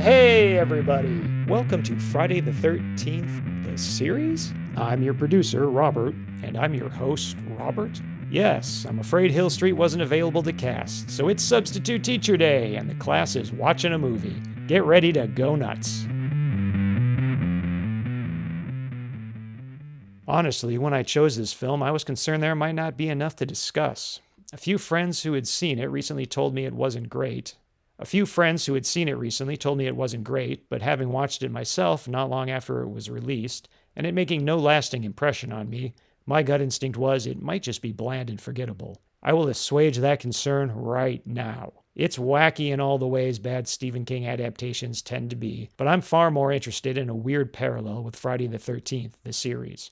Hey everybody! Welcome to Friday the 13th, the series? I'm your producer, Robert, and I'm your host, Robert. Yes, I'm afraid Hill Street wasn't available to cast, so it's Substitute Teacher Day, and the class is watching a movie. Get ready to go nuts. Honestly, when I chose this film, I was concerned there might not be enough to discuss. A few friends who had seen it recently told me it wasn't great, but having watched it myself not long after it was released, and it making no lasting impression on me, my gut instinct was it might just be bland and forgettable. I will assuage that concern right now. It's wacky in all the ways bad Stephen King adaptations tend to be, but I'm far more interested in a weird parallel with Friday the 13th, the series.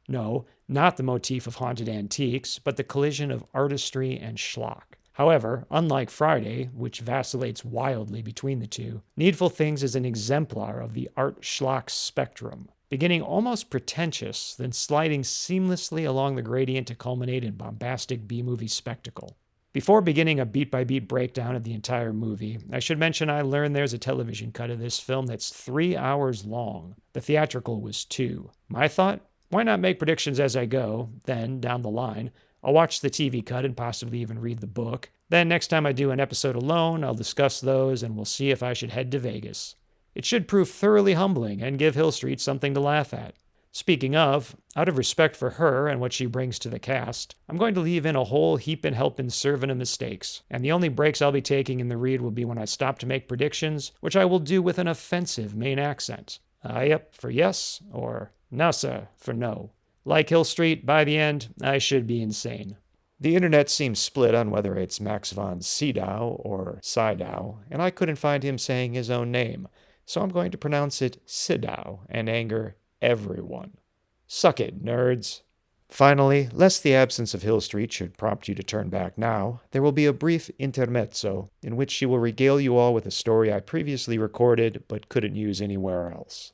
No, not the motif of haunted antiques, but the collision of artistry and schlock. However, unlike Friday, which vacillates wildly between the two, Needful Things is an exemplar of the art schlock spectrum, beginning almost pretentious, then sliding seamlessly along the gradient to culminate in bombastic B-movie spectacle. Before beginning a beat-by-beat breakdown of the entire movie, I should mention I learned there's a television cut of this film that's 3 hours long. The theatrical was 2. My thought? Why not make predictions as I go? Then, down the line, I'll watch the TV cut and possibly even read the book. Then next time I do an episode alone, I'll discuss those and we'll see if I should head to Vegas. It should prove thoroughly humbling and give Hill Street something to laugh at. Speaking of, out of respect for her and what she brings to the cast, I'm going to leave in a whole heapin' helpin' servin' of mistakes, and the only breaks I'll be taking in the read will be when I stop to make predictions, which I will do with an offensive main accent. Yep for yes, or nasa for no. Like Hill Street, by the end, I should be insane. The internet seems split on whether it's Max von Sydow or Sydow, and I couldn't find him saying his own name, so I'm going to pronounce it Sydow and anger everyone. Suck it, nerds. Finally, lest the absence of Hill Street should prompt you to turn back now, there will be a brief intermezzo in which she will regale you all with a story I previously recorded but couldn't use anywhere else.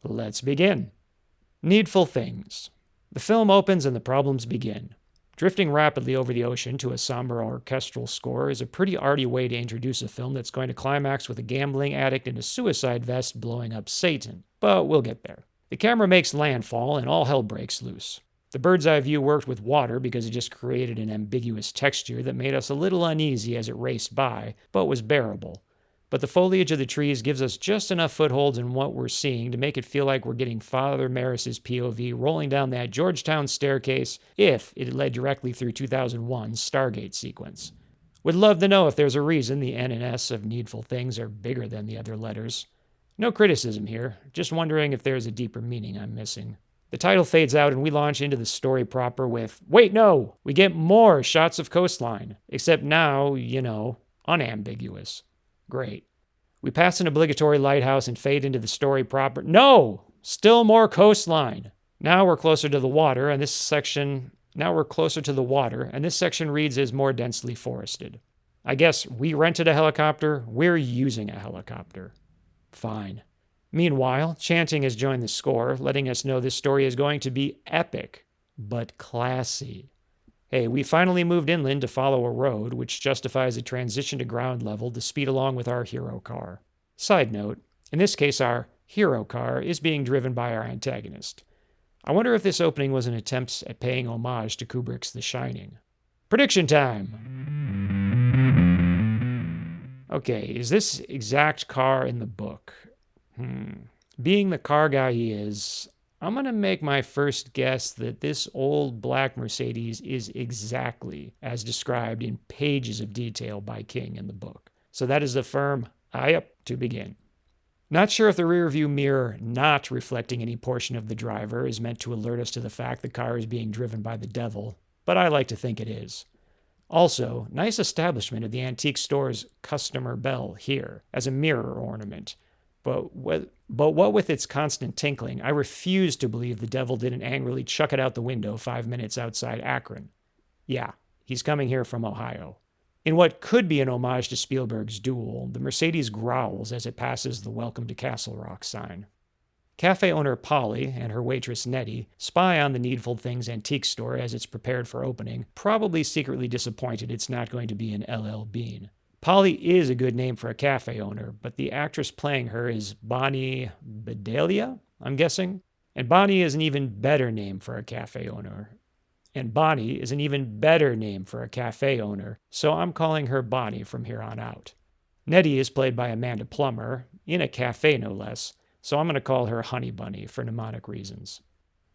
Let's begin. Needful Things. The film opens and the problems begin. Drifting rapidly over the ocean to a somber orchestral score is a pretty arty way to introduce a film that's going to climax with a gambling addict in a suicide vest blowing up Satan. But we'll get there. The camera makes landfall and all hell breaks loose. The bird's eye view worked with water because it just created an ambiguous texture that made us a little uneasy as it raced by, but was bearable. But the foliage of the trees gives us just enough footholds in what we're seeing to make it feel like we're getting Father Maris's POV rolling down that Georgetown staircase if it led directly through 2001's Stargate sequence. Would love to know if there's a reason the N and S of Needful Things are bigger than the other letters. No criticism here, just wondering if there's a deeper meaning I'm missing. The title fades out and we launch into the story proper with, wait, no! We get more shots of coastline, except now, unambiguous. Great. We pass an obligatory lighthouse and fade into the story proper. No! Still more coastline. Now we're closer to the water, and this section reads as more densely forested. I guess we rented a helicopter, we're using a helicopter. Fine. Meanwhile, chanting has joined the score, letting us know this story is going to be epic, but classy. Hey, we finally moved inland to follow a road, which justifies a transition to ground level to speed along with our hero car. Side note, in this case our hero car is being driven by our antagonist. I wonder if this opening was an attempt at paying homage to Kubrick's The Shining. Prediction time! Okay, is this exact car in the book? Being the car guy he is, I'm going to make my first guess that this old black Mercedes is exactly as described in pages of detail by King in the book. So that is the firm to begin. Not sure if the rearview mirror not reflecting any portion of the driver is meant to alert us to the fact the car is being driven by the devil, but I like to think it is. Also, nice establishment of the antique store's customer bell here as a mirror ornament. But what with its constant tinkling, I refuse to believe the devil didn't angrily chuck it out the window 5 minutes outside Akron. Yeah, he's coming here from Ohio. In what could be an homage to Spielberg's Duel, the Mercedes growls as it passes the Welcome to Castle Rock sign. Cafe owner Polly and her waitress Nettie spy on the Needful Things antique store as it's prepared for opening, probably secretly disappointed it's not going to be an LL Bean. Polly is a good name for a cafe owner, but the actress playing her is Bonnie Bedelia, I'm guessing. And Bonnie is an even better name for a cafe owner. So I'm calling her Bonnie from here on out. Nettie is played by Amanda Plummer, in a cafe no less, so I'm going to call her Honey Bunny for mnemonic reasons.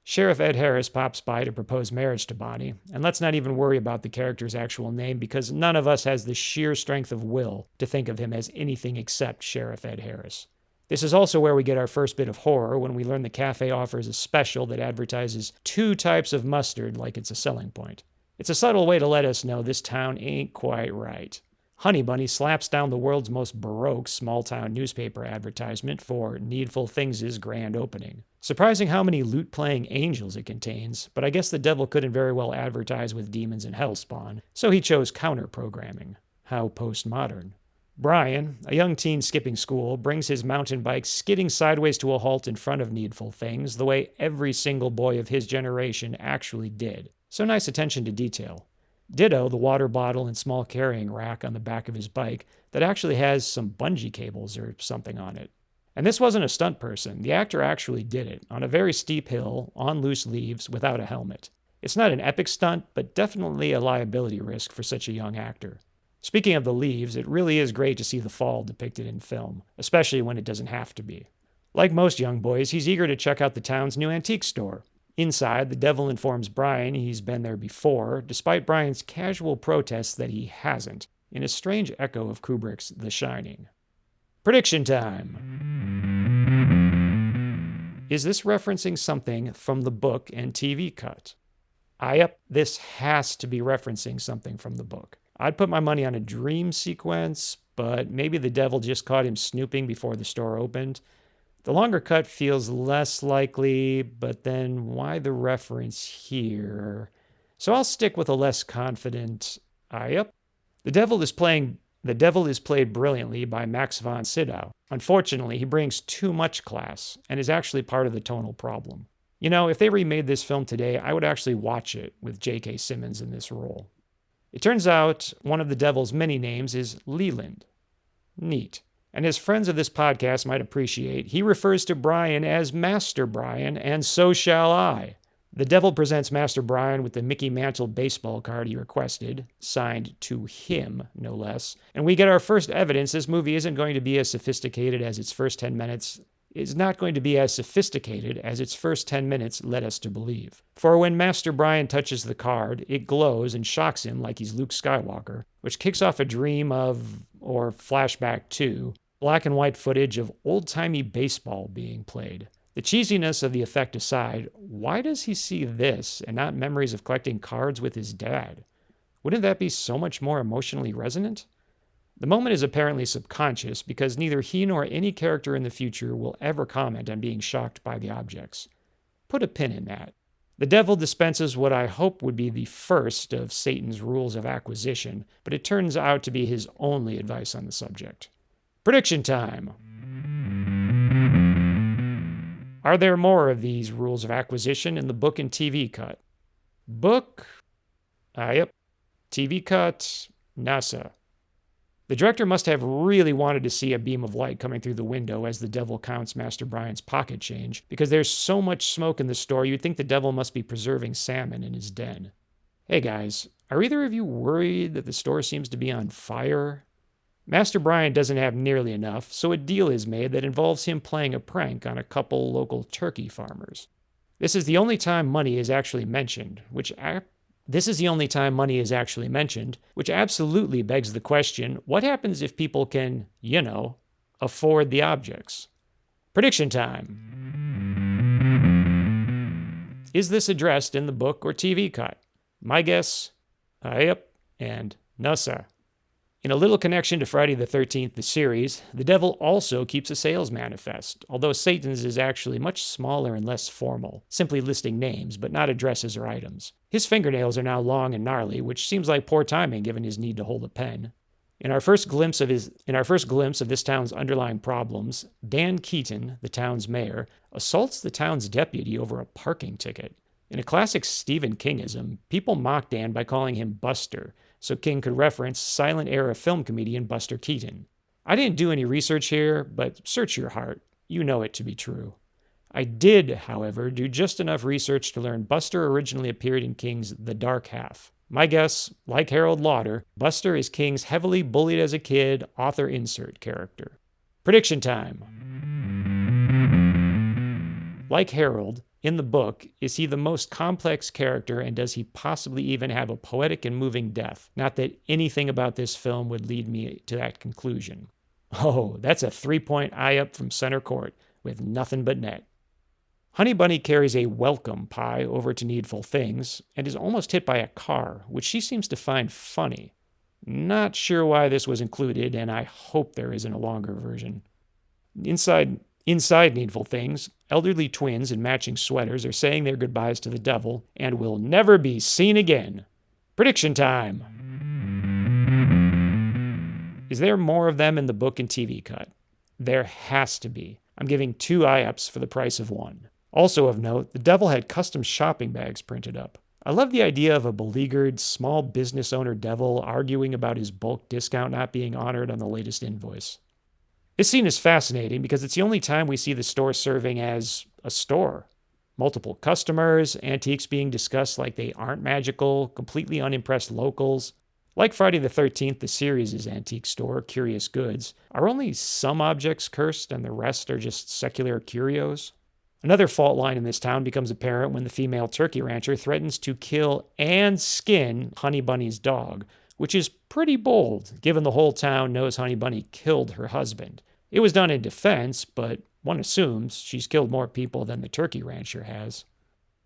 Sheriff Ed Harris pops by to propose marriage to Bonnie, and let's not even worry about the character's actual name because none of us has the sheer strength of will to think of him as anything except Sheriff Ed Harris. This is also where we get our first bit of horror when we learn the cafe offers a special that advertises 2 types of mustard like it's a selling point. It's a subtle way to let us know this town ain't quite right. Honey Bunny slaps down the world's most baroque small-town newspaper advertisement for Needful Things' grand opening. Surprising how many lute-playing angels it contains, but I guess the devil couldn't very well advertise with demons and hellspawn, so he chose counter-programming. How postmodern. Brian, a young teen skipping school, brings his mountain bike skidding sideways to a halt in front of Needful Things the way every single boy of his generation actually did. So nice attention to detail. Ditto the water bottle and small carrying rack on the back of his bike that actually has some bungee cables or something on it. And this wasn't a stunt person. The actor actually did it, on a very steep hill, on loose leaves, without a helmet. It's not an epic stunt, but definitely a liability risk for such a young actor. Speaking of the leaves, it really is great to see the fall depicted in film, especially when it doesn't have to be. Like most young boys, he's eager to check out the town's new antique store. Inside, the devil informs Brian he's been there before, despite Brian's casual protests that he hasn't, in a strange echo of Kubrick's The Shining. Prediction time! Is this referencing something from the book and TV cut? Yep, this has to be referencing something from the book. I'd put my money on a dream sequence, but maybe the devil just caught him snooping before the store opened. The longer cut feels less likely, but then why the reference here? So I'll stick with a less confident, yep. The devil is played brilliantly by Max von Sydow. Unfortunately, he brings too much class and is actually part of the tonal problem. You know, if they remade this film today, I would actually watch it with J.K. Simmons in this role. It turns out one of the devil's many names is Leland. Neat. And as friends of this podcast might appreciate, he refers to Brian as Master Brian, and so shall I. The devil presents Master Brian with the Mickey Mantle baseball card he requested, signed to him, no less, and we get our first evidence this movie isn't going to be as sophisticated as its first 10 minutes led us to believe. For when Master Brian touches the card, it glows and shocks him like he's Luke Skywalker, which kicks off a dream of, or flashback to, black and white footage of old-timey baseball being played. The cheesiness of the effect aside, why does he see this and not memories of collecting cards with his dad? Wouldn't that be so much more emotionally resonant? The moment is apparently subconscious because neither he nor any character in the future will ever comment on being shocked by the objects. Put a pin in that. The devil dispenses what I hope would be the first of Satan's rules of acquisition, but it turns out to be his only advice on the subject. Prediction time! Are there more of these rules of acquisition in the book and TV cut? Book? Yep. TV cut? NASA. The director must have really wanted to see a beam of light coming through the window as the devil counts Master Brian's pocket change, because there's so much smoke in the store you'd think the devil must be preserving salmon in his den. Hey guys, are either of you worried that the store seems to be on fire? Master Brian doesn't have nearly enough, so a deal is made that involves him playing a prank on a couple local turkey farmers. This is the only time money is actually mentioned, which absolutely begs the question, what happens if people can, afford the objects? Prediction time. Is this addressed in the book or TV cut? My guess, yep, and NASA. In a little connection to Friday the 13th, the series, the devil also keeps a sales manifest, although Satan's is actually much smaller and less formal, simply listing names, but not addresses or items. His fingernails are now long and gnarly, which seems like poor timing given his need to hold a pen. In our first glimpse of this town's underlying problems, Dan Keaton, the town's mayor, assaults the town's deputy over a parking ticket. In a classic Stephen Kingism, people mock Dan by calling him Buster, so King could reference silent era film comedian Buster Keaton. I didn't do any research here, but search your heart. You know it to be true. I did, however, do just enough research to learn Buster originally appeared in King's The Dark Half. My guess, like Harold Lauder, Buster is King's heavily bullied as a kid, author insert character. Prediction time. Like Harold, in the book, is he the most complex character, and does he possibly even have a poetic and moving death? Not that anything about this film would lead me to that conclusion. Oh, that's a 3-point eye up from center court, with nothing but net. Honey Bunny carries a welcome pie over to Needful Things, and is almost hit by a car, which she seems to find funny. Not sure why this was included, and I hope there isn't a longer version. Inside Needful Things, elderly twins in matching sweaters are saying their goodbyes to the devil and will never be seen again. Prediction time! Is there more of them in the book and TV cut? There has to be. I'm giving 2 eye-ups for the price of 1. Also of note, the devil had custom shopping bags printed up. I love the idea of a beleaguered, small business owner devil arguing about his bulk discount not being honored on the latest invoice. This scene is fascinating because it's the only time we see the store serving as a store. Multiple customers, antiques being discussed like they aren't magical, completely unimpressed locals. Like Friday the 13th, the series' antique store, Curious Goods, are only some objects cursed and the rest are just secular curios? Another fault line in this town becomes apparent when the female turkey rancher threatens to kill and skin Honey Bunny's dog, which is pretty bold, given the whole town knows Honey Bunny killed her husband. It was done in defense, but one assumes she's killed more people than the turkey rancher has.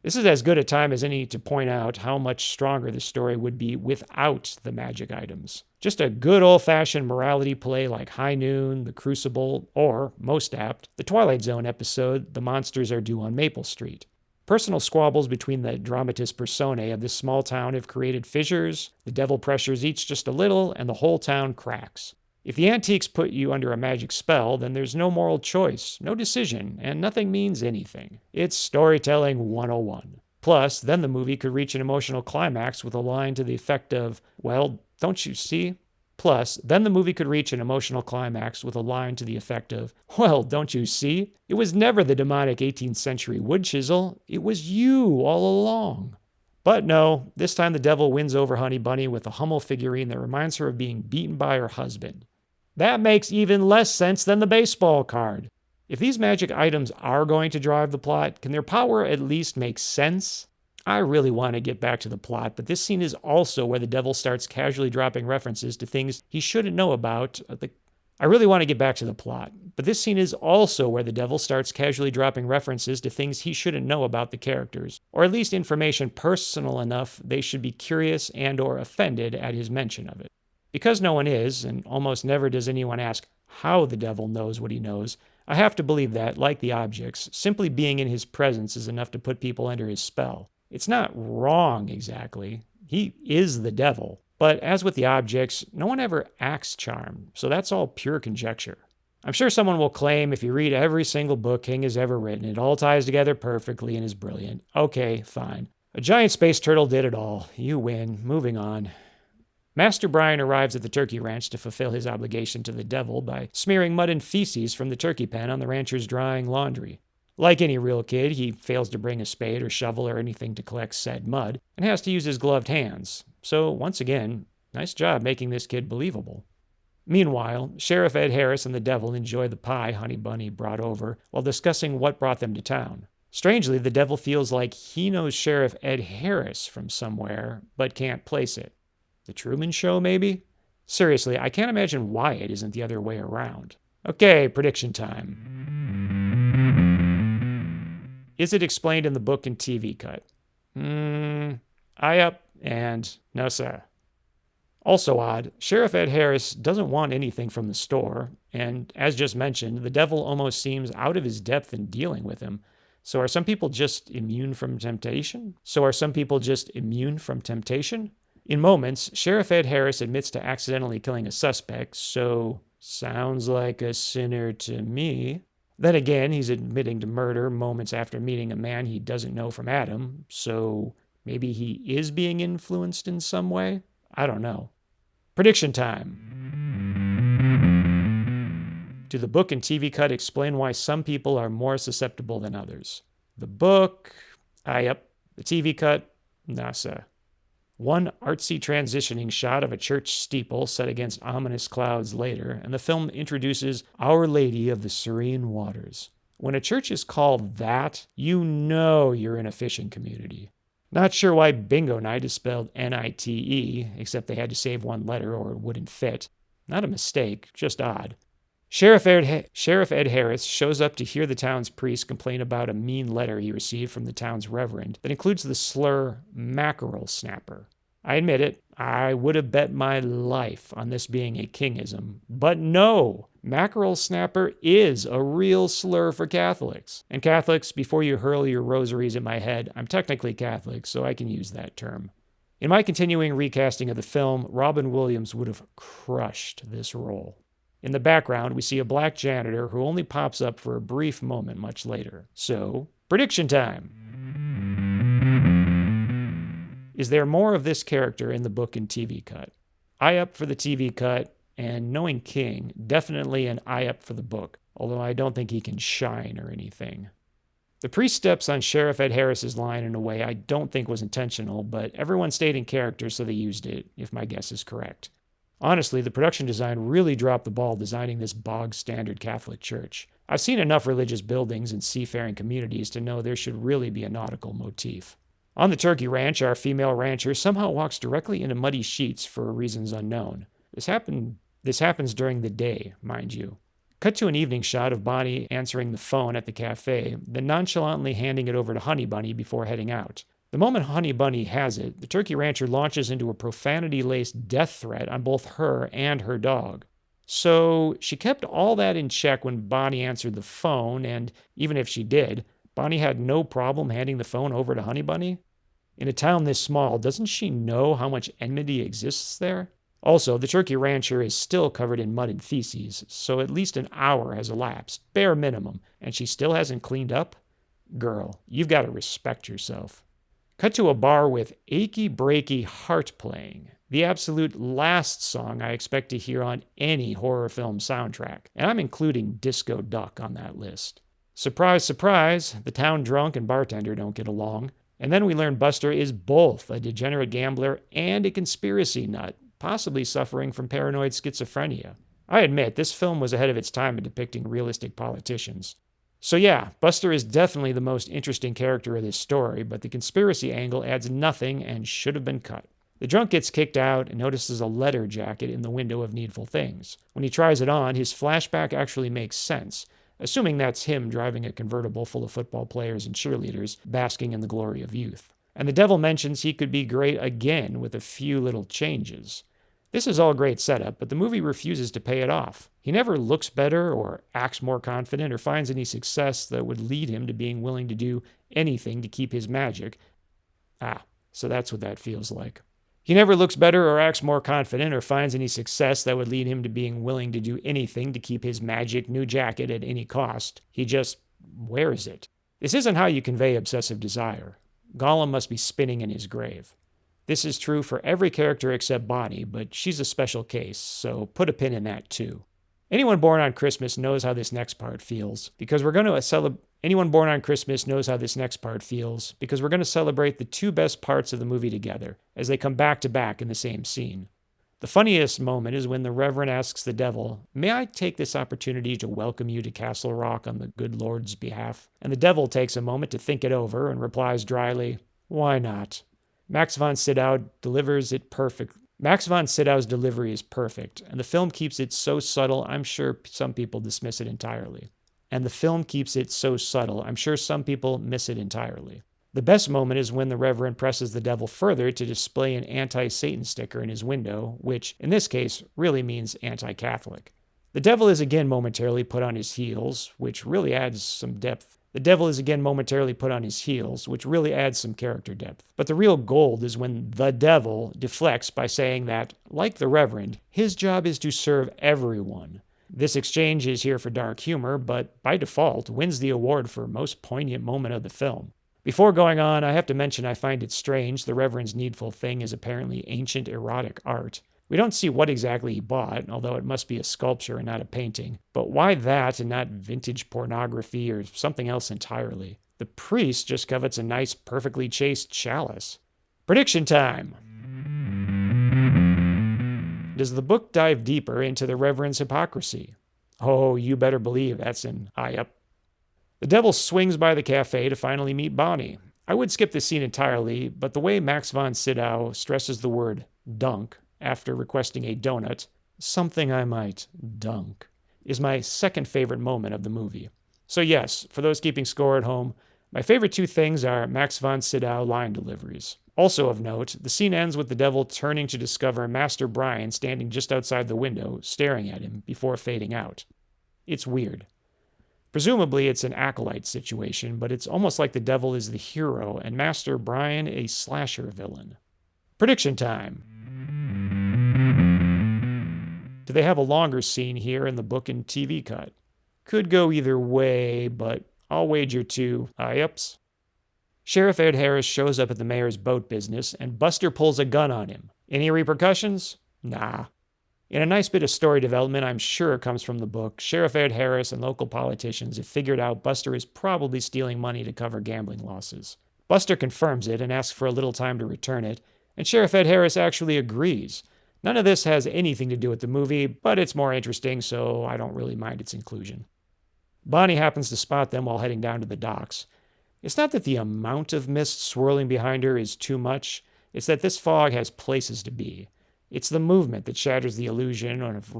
This is as good a time as any to point out how much stronger the story would be without the magic items. Just a good old-fashioned morality play like High Noon, The Crucible, or, most apt, the Twilight Zone episode, The Monsters Are Due on Maple Street. Personal squabbles between the dramatis personae of this small town have created fissures, the devil pressures each just a little, and the whole town cracks. If the antiques put you under a magic spell, then there's no moral choice, no decision, and nothing means anything. It's storytelling 101. Plus, then the movie could reach an emotional climax with a line to the effect of, well, don't you see? Then the movie could reach an emotional climax with a line to the effect of, well, don't you see? It was never the demonic 18th century wood chisel. It was you all along. But no, this time the devil wins over Honey Bunny with a Hummel figurine that reminds her of being beaten by her husband. That makes even less sense than the baseball card. If these magic items are going to drive the plot, can their power at least make sense? I really want to get back to the plot, but this scene is also where the devil starts casually dropping references to things he shouldn't know about. I really want to get back to the plot, but this scene is also where the devil starts casually dropping references to things he shouldn't know about the characters, or at least information personal enough they should be curious and or offended at his mention of it. Because no one is, and almost never does anyone ask how the devil knows what he knows, I have to believe that, like the objects, simply being in his presence is enough to put people under his spell. It's not wrong exactly. He is the devil. But as with the objects, no one ever acts charmed, so that's all pure conjecture. I'm sure someone will claim if you read every single book King has ever written, it all ties together perfectly and is brilliant. Okay, fine. A giant space turtle did it all. You win. Moving on. Master Brian arrives at the turkey ranch to fulfill his obligation to the devil by smearing mud and feces from the turkey pen on the rancher's drying laundry. Like any real kid, he fails to bring a spade or shovel or anything to collect said mud, and has to use his gloved hands. So, once again, nice job making this kid believable. Meanwhile, Sheriff Ed Harris and the devil enjoy the pie Honey Bunny brought over while discussing what brought them to town. Strangely, the devil feels like he knows Sheriff Ed Harris from somewhere, but can't place it. The Truman Show, maybe? Seriously, I can't imagine why it isn't the other way around. Okay, prediction time. Is it explained in the book and TV cut? Eye up and no sir. Also odd, Sheriff Ed Harris doesn't want anything from the store, and as just mentioned, the devil almost seems out of his depth in dealing with him. So are some people just immune from temptation? In moments, Sheriff Ed Harris admits to accidentally killing a suspect, so sounds like a sinner to me. Then again, he's admitting to murder moments after meeting a man he doesn't know from Adam, so maybe he is being influenced in some way? I don't know. Prediction time. Do the book and TV cut explain why some people are more susceptible than others? The book, yep. The TV cut, NASA. One artsy transitioning shot of a church steeple set against ominous clouds later, and the film introduces Our Lady of the Serene Waters. When a church is called that, you know you're in a fishing community. Not sure why Bingo Night is spelled N-I-T-E, except they had to save one letter or it wouldn't fit. Not a mistake, just odd. Sheriff Ed Harris shows up to hear the town's priest complain about a mean letter he received from the town's reverend that includes the slur mackerel snapper. I admit it, I would have bet my life on this being a kingism, but no! Mackerel snapper is a real slur for Catholics. And Catholics, before you hurl your rosaries at my head, I'm technically Catholic, so I can use that term. In my continuing recasting of the film, Robin Williams would have crushed this role. In the background, we see a black janitor who only pops up for a brief moment much later. So, prediction time! Is there more of this character in the book and TV cut? I up for the TV cut, and knowing King, definitely an I up for the book, although I don't think he can shine or anything. The priest steps on Sheriff Ed Harris's line in a way I don't think was intentional, but everyone stayed in character so they used it, if my guess is correct. Honestly, the production design really dropped the ball designing this bog-standard Catholic church. I've seen enough religious buildings and seafaring communities to know there should really be a nautical motif. On the turkey ranch, our female rancher somehow walks directly into muddy sheets for reasons unknown. This happens during the day, mind you. Cut to an evening shot of Bonnie answering the phone at the cafe, then nonchalantly handing it over to Honey Bunny before heading out. The moment Honey Bunny has it, the turkey rancher launches into a profanity-laced death threat on both her and her dog. So she kept all that in check when Bonnie answered the phone, and even if she did, Bonnie had no problem handing the phone over to Honey Bunny? In a town this small, doesn't she know how much enmity exists there? Also, the turkey rancher is still covered in mud and feces, so at least an hour has elapsed, bare minimum, and she still hasn't cleaned up? Girl, you've got to respect yourself. Cut to a bar with Achy Breaky Heart playing, the absolute last song I expect to hear on any horror film soundtrack, and I'm including Disco Duck on that list. Surprise, surprise, the town drunk and bartender don't get along, and then we learn Buster is both a degenerate gambler and a conspiracy nut, possibly suffering from paranoid schizophrenia. I admit, this film was ahead of its time in depicting realistic politicians. So yeah, Buster is definitely the most interesting character of this story, but the conspiracy angle adds nothing and should have been cut. The drunk gets kicked out and notices a letter jacket in the window of Needful Things. When he tries it on, his flashback actually makes sense, assuming that's him driving a convertible full of football players and cheerleaders, basking in the glory of youth. And the devil mentions he could be great again with a few little changes. This is all great setup, but the movie refuses to pay it off. He never looks better or acts more confident or finds any success that would lead him to being willing to do anything to keep his magic. So that's what that feels like. He never looks better or acts more confident or finds any success that would lead him to being willing to do anything to keep his magic new jacket at any cost. He just wears it. This isn't how you convey obsessive desire. Gollum must be spinning in his grave. This is true for every character except Bonnie, but she's a special case, so put a pin in that too. Anyone born on Christmas knows how this next part feels, because we're going to celebrate the two best parts of the movie together, as they come back to back in the same scene. The funniest moment is when the Reverend asks the devil, "May I take this opportunity to welcome you to Castle Rock on the good Lord's behalf?" And the devil takes a moment to think it over and replies dryly, "Why not?" Max von Sydow's delivery is perfect, and the film keeps it so subtle, I'm sure some people miss it entirely. The best moment is when the Reverend presses the devil further to display an anti-Satan sticker in his window, which, in this case, really means anti-Catholic. The devil is again momentarily put on his heels, which really adds some character depth. But the real gold is when the devil deflects by saying that, like the Reverend, his job is to serve everyone. This exchange is here for dark humor, but by default wins the award for most poignant moment of the film. Before going on, I have to mention I find it strange the Reverend's Needful Thing is apparently ancient erotic art. We don't see what exactly he bought, although it must be a sculpture and not a painting. But why that and not vintage pornography or something else entirely? The priest just covets a nice, perfectly chased chalice. Prediction time! Does the book dive deeper into the Reverend's hypocrisy? Oh, you better believe that's an eye up. The devil swings by the cafe to finally meet Bonnie. I would skip this scene entirely, but the way Max von Sydow stresses the word dunk after requesting a donut, something I might dunk, is my second favorite moment of the movie. So yes, for those keeping score at home, my favorite two things are Max von Sydow line deliveries. Also of note, the scene ends with the devil turning to discover Master Brian standing just outside the window, staring at him before fading out. It's weird. Presumably it's an acolyte situation, but it's almost like the devil is the hero and Master Brian a slasher villain. Prediction time. Do they have a longer scene here in the book and TV cut? Could go either way, but I'll wager two high-ups. Sheriff Ed Harris shows up at the mayor's boat business, and Buster pulls a gun on him. Any repercussions? Nah. In a nice bit of story development I'm sure comes from the book, Sheriff Ed Harris and local politicians have figured out Buster is probably stealing money to cover gambling losses. Buster confirms it and asks for a little time to return it, and Sheriff Ed Harris actually agrees. None of this has anything to do with the movie, but it's more interesting, so I don't really mind its inclusion. Bonnie happens to spot them while heading down to the docks. It's not that the amount of mist swirling behind her is too much, it's that this fog has places to be. It's the movement that shatters the illusion of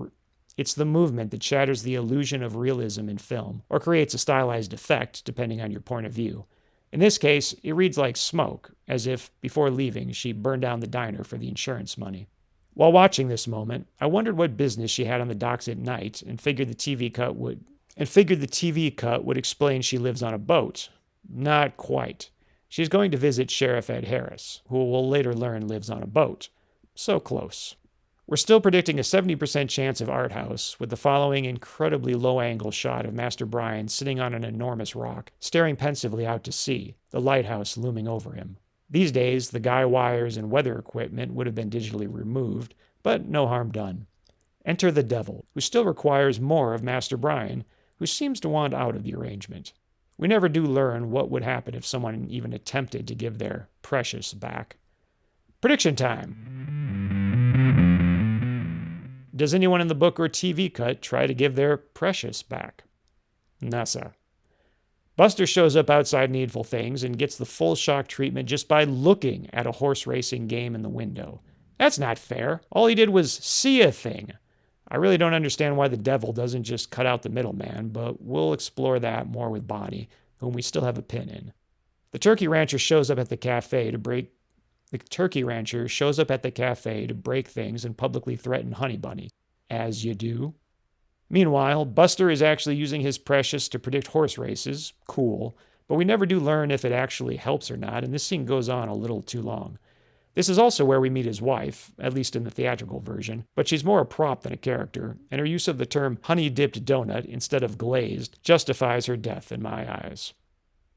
realism in film, or creates a stylized effect, depending on your point of view. In this case, it reads like smoke, as if, before leaving, she burned down the diner for the insurance money. While watching this moment, I wondered what business she had on the docks at night, and figured the TV cut would explain she lives on a boat. Not quite. She's going to visit Sheriff Ed Harris, who we'll later learn lives on a boat. So close. We're still predicting a 70% chance of art house, with the following incredibly low-angle shot of Master Brian sitting on an enormous rock, staring pensively out to sea, the lighthouse looming over him. These days, the guy wires and weather equipment would have been digitally removed, but no harm done. Enter the devil, who still requires more of Master Brian, who seems to want out of the arrangement. We never do learn what would happen if someone even attempted to give their precious back. Prediction time. Does anyone in the book or TV cut try to give their precious back? Nasa. Buster shows up outside Needful Things and gets the full shock treatment just by looking at a horse racing game in the window. That's not fair. All he did was see a thing. I really don't understand why the devil doesn't just cut out the middleman, but we'll explore that more with Bonnie, whom we still have a pin in. The turkey rancher shows up at the cafe to break things and publicly threaten Honey Bunny, as you do. Meanwhile, Buster is actually using his precious to predict horse races. Cool. But we never do learn if it actually helps or not, and this scene goes on a little too long. This is also where we meet his wife, at least in the theatrical version, but she's more a prop than a character, and her use of the term honey-dipped donut instead of glazed justifies her death in my eyes.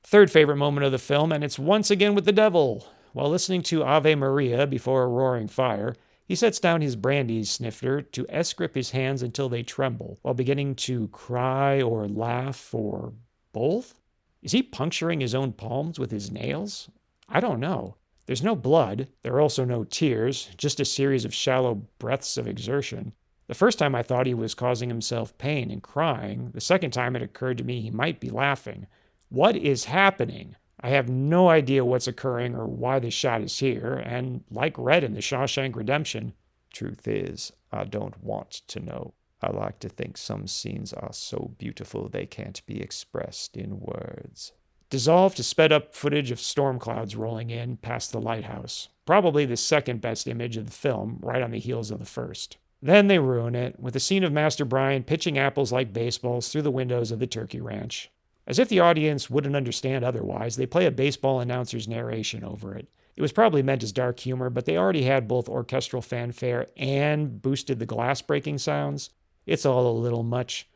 Third favorite moment of the film, and it's once again with the devil. While listening to Ave Maria before a roaring fire, he sets down his brandy snifter to S-grip his hands until they tremble, while beginning to cry or laugh or both? Is he puncturing his own palms with his nails? I don't know. There's no blood. There are also no tears, just a series of shallow breaths of exertion. The first time I thought he was causing himself pain and crying. The second time it occurred to me he might be laughing. What is happening? I have no idea what's occurring or why this shot is here, and like Red in The Shawshank Redemption, truth is, I don't want to know. I like to think some scenes are so beautiful they can't be expressed in words. Dissolved to sped up footage of storm clouds rolling in past the lighthouse. Probably the second best image of the film, right on the heels of the first. Then they ruin it, with a scene of Master Brian pitching apples like baseballs through the windows of the turkey ranch. As if the audience wouldn't understand otherwise, they play a baseball announcer's narration over it. It was probably meant as dark humor, but they already had both orchestral fanfare and boosted the glass-breaking sounds. It's all a little much.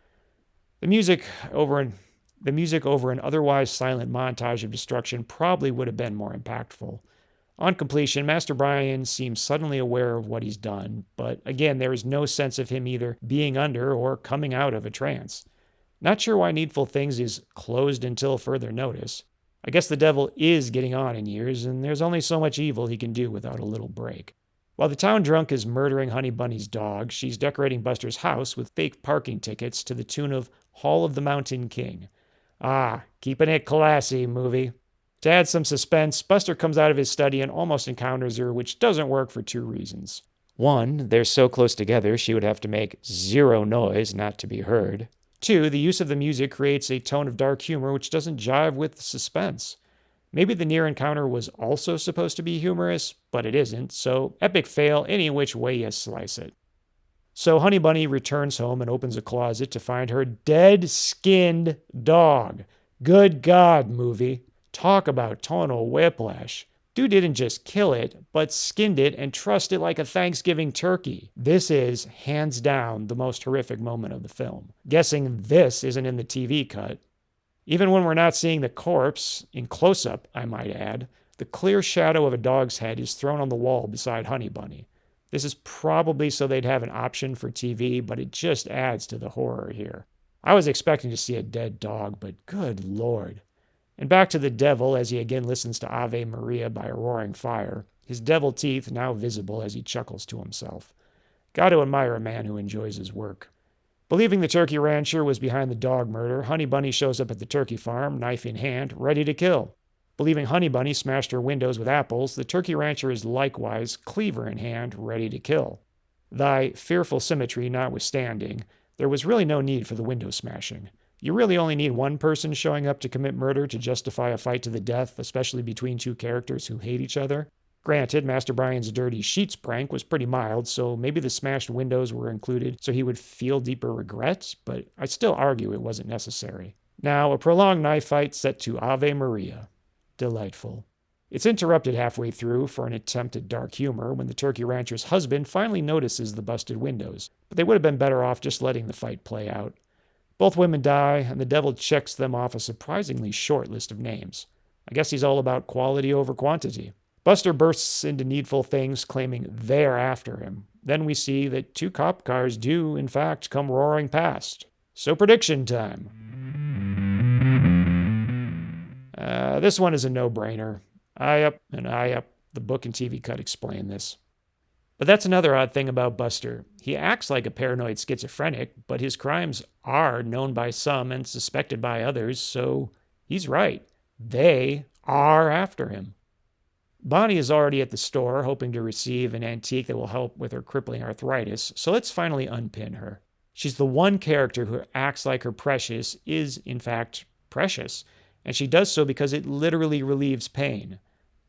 The music over The music over an otherwise silent montage of destruction probably would have been more impactful. On completion, Master Brian seems suddenly aware of what he's done, but again, there is no sense of him either being under or coming out of a trance. Not sure why Needful Things is closed until further notice. I guess the devil is getting on in years, and there's only so much evil he can do without a little break. While the town drunk is murdering Honey Bunny's dog, she's decorating Buster's house with fake parking tickets to the tune of Hall of the Mountain King. Ah, keeping it classy, movie. To add some suspense, Buster comes out of his study and almost encounters her, which doesn't work for two reasons. One, they're so close together she would have to make zero noise not to be heard. Two, the use of the music creates a tone of dark humor which doesn't jive with the suspense. Maybe the near encounter was also supposed to be humorous, but it isn't, so epic fail any which way you slice it. So Honey Bunny returns home and opens a closet to find her dead-skinned dog. Good God, movie. Talk about tonal whiplash. Dude didn't just kill it, but skinned it and trussed it like a Thanksgiving turkey. This is, hands down, the most horrific moment of the film. Guessing this isn't in the TV cut. Even when we're not seeing the corpse, in close-up, I might add, the clear shadow of a dog's head is thrown on the wall beside Honey Bunny. This is probably so they'd have an option for TV, but it just adds to the horror here. I was expecting to see a dead dog, but good Lord. And back to the devil as he again listens to Ave Maria by a roaring fire, his devil teeth now visible as he chuckles to himself. Got to admire a man who enjoys his work. Believing the turkey rancher was behind the dog murder, Honey Bunny shows up at the turkey farm, knife in hand, ready to kill. Believing Honey Bunny smashed her windows with apples, the turkey rancher is likewise, cleaver in hand, ready to kill. Thy fearful symmetry notwithstanding, there was really no need for the window smashing. You really only need one person showing up to commit murder to justify a fight to the death, especially between two characters who hate each other. Granted, Master Brian's dirty sheets prank was pretty mild, so maybe the smashed windows were included so he would feel deeper regret, but I still argue it wasn't necessary. Now, a prolonged knife fight set to Ave Maria. Delightful. It's interrupted halfway through for an attempt at dark humor when the turkey rancher's husband finally notices the busted windows, but they would have been better off just letting the fight play out. Both women die, and the devil checks them off a surprisingly short list of names. I guess he's all about quality over quantity. Buster bursts into Needful Things, claiming they're after him. Then we see that two cop cars do, in fact, come roaring past. So prediction time. This one is a no-brainer. Eye up and eye up. The book and TV cut explain this. But that's another odd thing about Buster. He acts like a paranoid schizophrenic, but his crimes are known by some and suspected by others, so he's right. They are after him. Bonnie is already at the store, hoping to receive an antique that will help with her crippling arthritis, so let's finally unpin her. She's the one character who acts like her precious is, in fact, precious, and she does so because it literally relieves pain.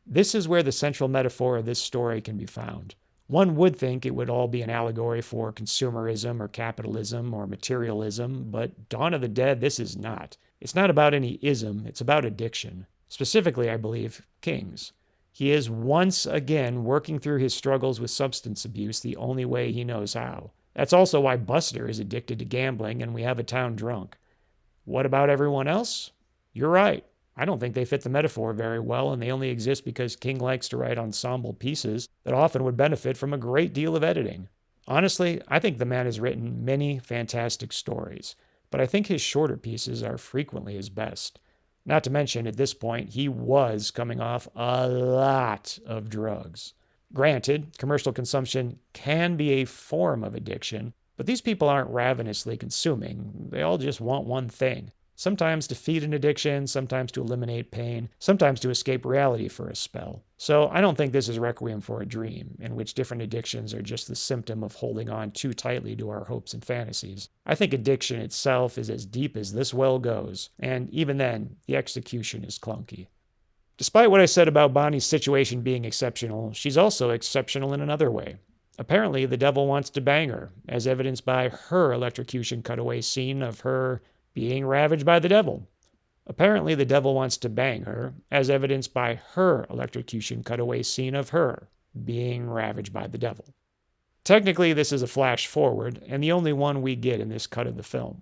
This is where the central metaphor of this story can be found. One would think it would all be an allegory for consumerism or capitalism or materialism, but Dawn of the Dead, this is not. It's not about any ism, it's about addiction. Specifically, I believe, King's. He is once again working through his struggles with substance abuse the only way he knows how. That's also why Buster is addicted to gambling and we have a town drunk. What about everyone else? You're right. I don't think they fit the metaphor very well, and they only exist because King likes to write ensemble pieces that often would benefit from a great deal of editing. Honestly, I think the man has written many fantastic stories, but I think his shorter pieces are frequently his best. Not to mention, at this point, he was coming off a lot of drugs. Granted, commercial consumption can be a form of addiction, but these people aren't ravenously consuming. They all just want one thing. Sometimes to feed an addiction, sometimes to eliminate pain, sometimes to escape reality for a spell. So I don't think this is Requiem for a Dream, in which different addictions are just the symptom of holding on too tightly to our hopes and fantasies. I think addiction itself is as deep as this well goes, and even then, the execution is clunky. Despite what I said about Bonnie's situation being exceptional, she's also exceptional in another way. Apparently, the devil wants to bang her, as evidenced by her electrocution cutaway scene of her being ravaged by the devil. Apparently, the devil wants to bang her, as evidenced by her electrocution cutaway scene of her being ravaged by the devil. Technically, this is a flash forward, and the only one we get in this cut of the film.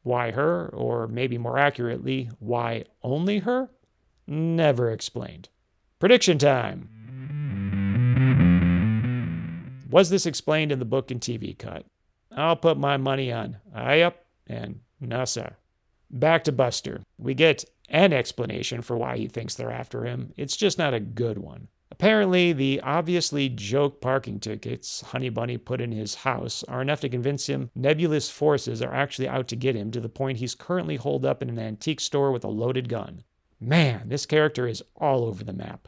Why her, or maybe more accurately, why only her? Never explained. Prediction time. Was this explained in the book and TV cut? I'll put my money on Ayup and Nasa. Back to Buster. We get an explanation for why he thinks they're after him. It's just not a good one. Apparently, the obviously joke parking tickets Honey Bunny put in his house are enough to convince him nebulous forces are actually out to get him, to the point he's currently holed up in an antique store with a loaded gun. Man, this character is all over the map.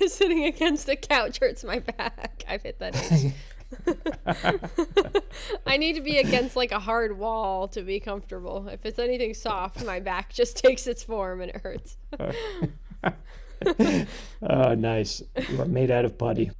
Sitting against the couch hurts my back. I've hit that age. I need to be against like a hard wall to be comfortable. If it's anything soft, my back just takes its form and it hurts. Oh, nice. You are made out of putty.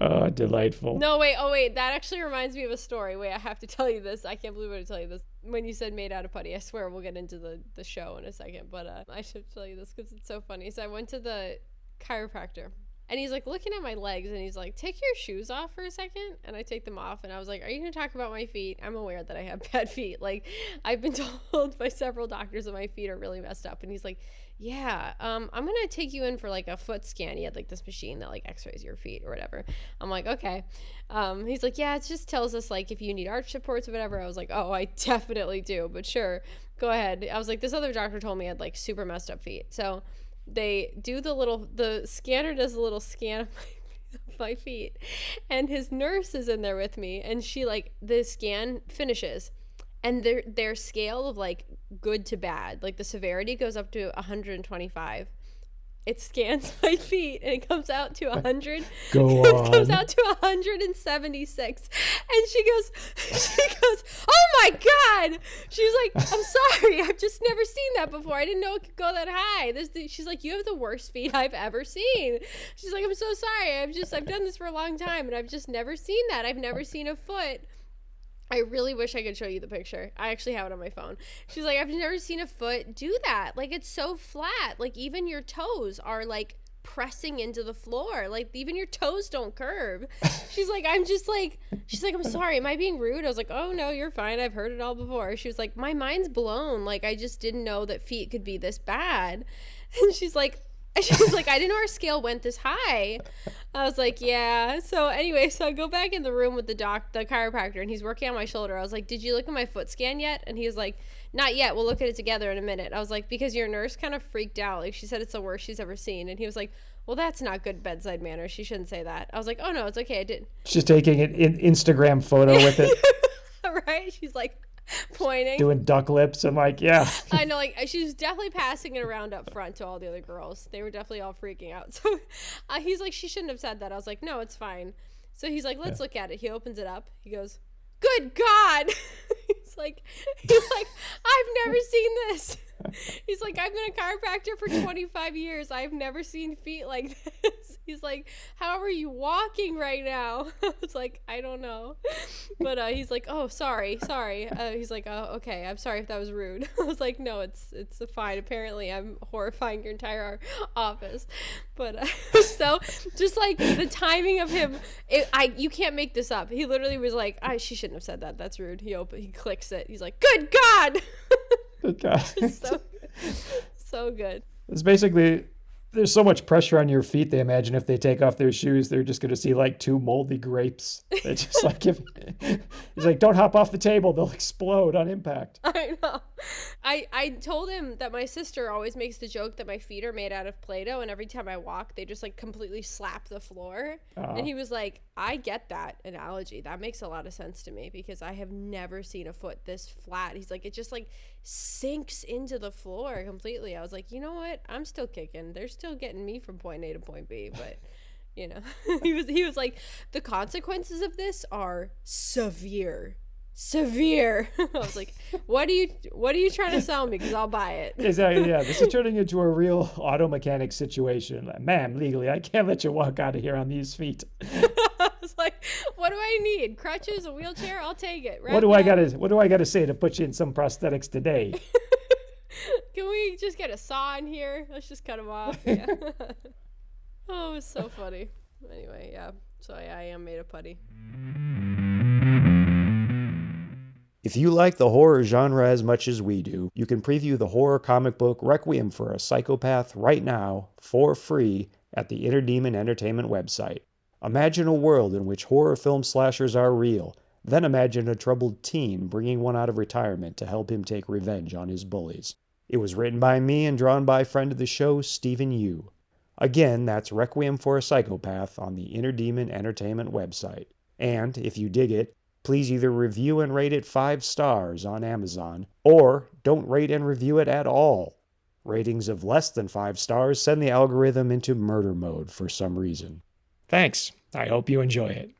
Oh, delightful. No, wait. Oh, wait. That actually reminds me of a story. Wait, I have to tell you this. I can't believe I'm going to tell you this. When you said made out of putty, I swear we'll get into the show in a second. But I should tell you this because it's so funny. So I went to the chiropractor. And he's like looking at my legs and he's like, take your shoes off for a second. And I take them off and I was like, are you going to talk about my feet? I'm aware that I have bad feet. Like, I've been told by several doctors that my feet are really messed up. And he's like, yeah, I'm going to take you in for like a foot scan. He had like this machine that like x-rays your feet or whatever. I'm like, okay. He's like, yeah, it just tells us like if you need arch supports or whatever. I was like, oh, I definitely do. But sure, go ahead. I was like, this other doctor told me I had like super messed up feet. So they do the scanner does a little scan of my feet, and his nurse is in there with me, and she like, the scan finishes and their scale of like good to bad, like the severity goes up to 125. It scans my feet and it comes out to 100. Go on. It comes out to 176. And she goes, oh my God. She's like, I'm sorry. I've just never seen that before. I didn't know it could go that high. She's like, you have the worst feet I've ever seen. She's like, I'm so sorry. I've done this for a long time and I've just never seen that. I've never seen a foot. I really wish I could show you the picture. I actually have it on my phone. She's like, I've never seen a foot do that. Like, it's so flat. Like, even your toes are, like, pressing into the floor. Like, even your toes don't curve. She's like, I'm sorry. Am I being rude? I was like, oh, no, you're fine. I've heard it all before. She was like, my mind's blown. Like, I just didn't know that feet could be this bad. And she was like, I didn't know our scale went this high. I was like, yeah. So anyway, so I go back in the room with the chiropractor, and he's working on my shoulder. I was like, did you look at my foot scan yet? And he was like, not yet. We'll look at it together in a minute. I was like, because your nurse kind of freaked out. Like, she said it's the worst she's ever seen. And he was like, well, that's not good bedside manner. She shouldn't say that. I was like, oh, no, it's okay. I didn't. She's taking an Instagram photo with it. Right? She's like, pointing, doing duck lips. I'm like, yeah. I know, like, she was definitely passing it around up front to all the other girls. They were definitely all freaking out. So he's like, she shouldn't have said that. I was like, no, it's fine. So he's like, let's look at it. He opens it up. He goes, good God. he's like, I've never seen this. He's like, I've been a chiropractor for 25 years. I've never seen feet like this. He's like, how are you walking right now? I was like, I don't know. But he's like, oh, sorry. He's like, oh, okay. I'm sorry if that was rude. I was like, no, it's fine. Apparently, I'm horrifying your entire office. But so just like the timing of him, you can't make this up. He literally was like, she shouldn't have said that. That's rude. He clicks it. He's like, good God. Good God. So good. It's basically, there's so much pressure on your feet. They imagine if they take off their shoes, they're just going to see like two moldy grapes. They just like, he's like, don't hop off the table. They'll explode on impact. I know. I told him that my sister always makes the joke that my feet are made out of Play-Doh, and every time I walk, they just like completely slap the floor. And he was like, I get that analogy. That makes a lot of sense to me because I have never seen a foot this flat. He's like, it just like sinks into the floor completely. I was like, you know what? I'm still kicking. They're still getting me from point A to point B, but you know, he was like, the consequences of this are severe. I was like, what are you trying to sell me? Because I'll buy it. Exactly. Yeah, this is turning into a real auto mechanic situation. Like, ma'am, legally, I can't let you walk out of here on these feet. I was like, what do I need? Crutches, a wheelchair? I'll take it. Right? What do I gotta say to put you in some prosthetics today? Can we just get a saw in here? Let's just cut them off. Yeah. Oh, it was so funny. Anyway, yeah. So I am made of putty. If you like the horror genre as much as we do, you can preview the horror comic book Requiem for a Psychopath right now, for free, at the Inner Demon Entertainment website. Imagine a world in which horror film slashers are real, then imagine a troubled teen bringing one out of retirement to help him take revenge on his bullies. It was written by me and drawn by friend of the show, Stephen Yu. Again, that's Requiem for a Psychopath on the Inner Demon Entertainment website. And, if you dig it, please either review and rate it 5 stars on Amazon, or don't rate and review it at all. Ratings of less than 5 stars send the algorithm into murder mode for some reason. Thanks. I hope you enjoy it.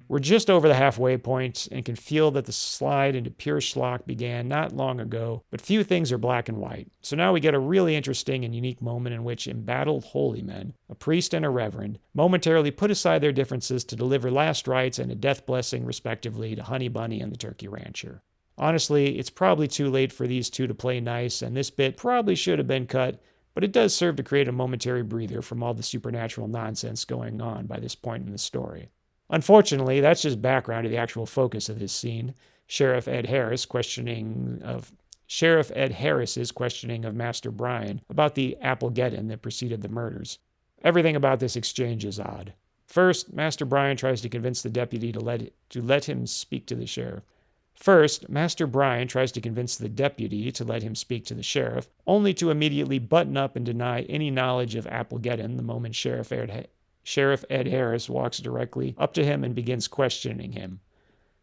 We're just over the halfway point and can feel that the slide into pure schlock began not long ago, but few things are black and white. So now we get a really interesting and unique moment in which embattled holy men, a priest and a reverend, momentarily put aside their differences to deliver last rites and a death blessing, respectively, to Honey Bunny and the Turkey Rancher. Honestly, it's probably too late for these two to play nice, and this bit probably should have been cut, but it does serve to create a momentary breather from all the supernatural nonsense going on by this point in the story. Unfortunately, that's just background to the actual focus of this scene. Sheriff Ed Harris's questioning of Master Brian about the Applegeddon that preceded the murders. Everything about this exchange is odd. First, Master Brian tries to convince the deputy to let him speak to the sheriff. Only to immediately button up and deny any knowledge of Applegeddon the moment Sheriff Ed Harris walks directly up to him and begins questioning him.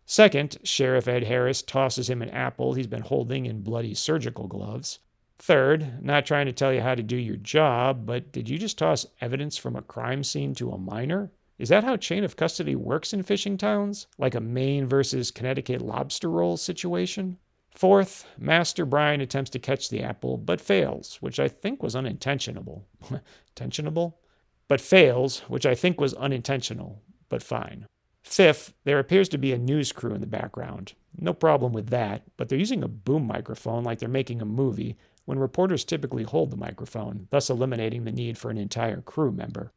Second, Sheriff Ed Harris tosses him an apple he's been holding in bloody surgical gloves. Third, not trying to tell you how to do your job, but did you just toss evidence from a crime scene to a minor? Is that how chain of custody works in fishing towns? Like a Maine versus Connecticut lobster roll situation? Fourth, Master Brian attempts to catch the apple, but fails, which I think was unintentional. But fails, which I think was unintentional, but fine. Fifth, there appears to be a news crew in the background. No problem with that, but they're using a boom microphone like they're making a movie, when reporters typically hold the microphone, thus eliminating the need for an entire crew member.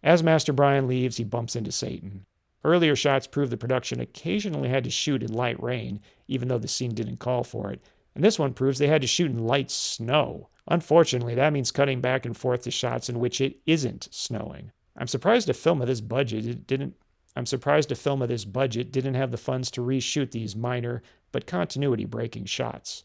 As Master Brian leaves, he bumps into Satan. Earlier shots prove the production occasionally had to shoot in light rain, even though the scene didn't call for it, and this one proves they had to shoot in light snow. Unfortunately, that means cutting back and forth to shots in which it isn't snowing. I'm surprised a film of this budget didn't have the funds to reshoot these minor but continuity-breaking shots.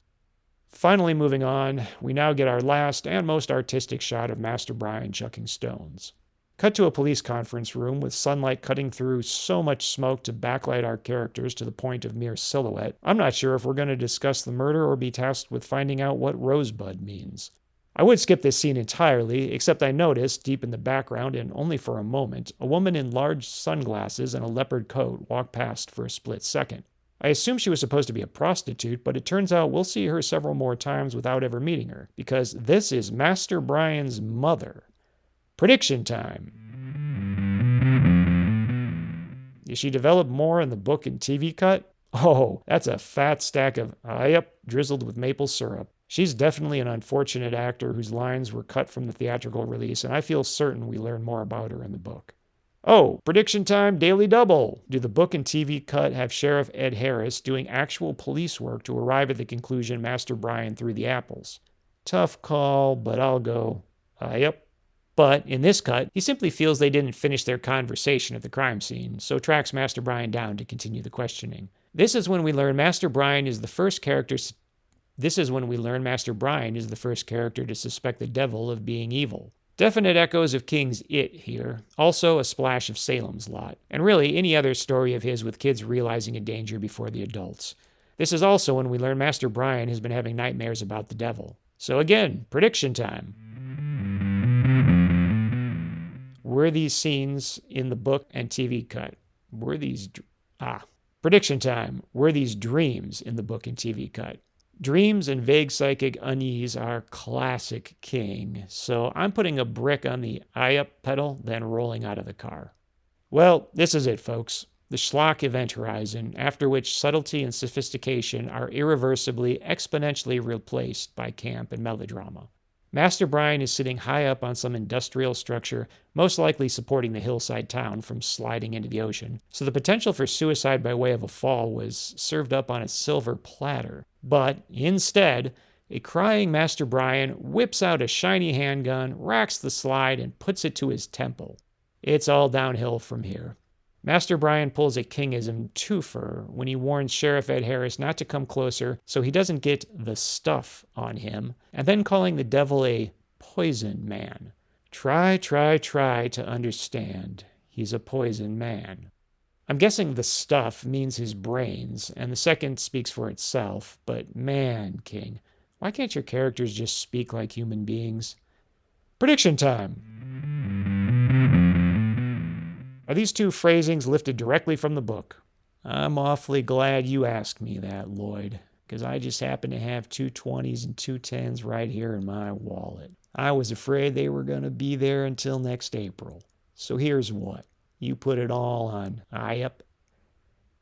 Finally, moving on, we now get our last and most artistic shot of Master Brian chucking stones. Cut to a police conference room with sunlight cutting through so much smoke to backlight our characters to the point of mere silhouette. I'm not sure if we're going to discuss the murder or be tasked with finding out what rosebud means. I would skip this scene entirely, except I noticed, deep in the background and only for a moment, a woman in large sunglasses and a leopard coat walk past for a split second. I assumed she was supposed to be a prostitute, but it turns out we'll see her several more times without ever meeting her, because this is Master Brian's mother. Prediction time. Is she developed more in the book and TV cut? Oh, that's a fat stack of, drizzled with maple syrup. She's definitely an unfortunate actor whose lines were cut from the theatrical release, and I feel certain we learn more about her in the book. Oh, prediction time, Daily Double. Do the book and TV cut have Sheriff Ed Harris doing actual police work to arrive at the conclusion Master Brian threw the apples? Tough call, but I'll go, yep. But in this cut, he simply feels they didn't finish their conversation at the crime scene, so tracks Master Brian down to continue the questioning. This is when we learn Master Brian is the first character to suspect the devil of being evil. Definite echoes of King's It here, also a splash of Salem's Lot, and really any other story of his with kids realizing a danger before the adults. This is also when we learn Master Brian has been having nightmares about the devil. So again, prediction time. Were these scenes in the book and TV cut? Prediction time. Were these dreams in the book and TV cut? Dreams and vague psychic unease are classic King, so I'm putting a brick on the eye-up pedal, then rolling out of the car. Well, this is it, folks. The schlock event horizon, after which subtlety and sophistication are irreversibly, exponentially replaced by camp and melodrama. Master Brian is sitting high up on some industrial structure, most likely supporting the hillside town from sliding into the ocean, so the potential for suicide by way of a fall was served up on a silver platter. But instead, a crying Master Brian whips out a shiny handgun, racks the slide, and puts it to his temple. It's all downhill from here. Master Brian pulls a Kingism twofer when he warns Sheriff Ed Harris not to come closer so he doesn't get the stuff on him, and then calling the devil a poison man. Try to understand. He's a poison man. I'm guessing the stuff means his brains, and the second speaks for itself, but man, King, why can't your characters just speak like human beings? Prediction time! Are these two phrasings lifted directly from the book? I'm awfully glad you asked me that, Lloyd, because I just happen to have 2 20s and 2 10s right here in my wallet. I was afraid they were going to be there until next April. So here's what. You put it all on IUP.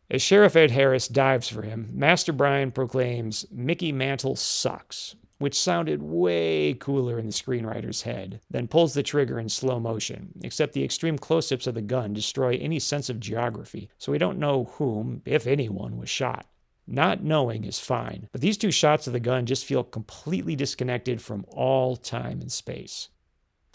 As Sheriff Ed Harris dives for him, Master Brian proclaims, "Mickey Mantle sucks," which sounded way cooler in the screenwriter's head, then pulls the trigger in slow motion, except the extreme close-ups of the gun destroy any sense of geography, so we don't know whom, if anyone, was shot. Not knowing is fine, but these 2 shots of the gun just feel completely disconnected from all time and space.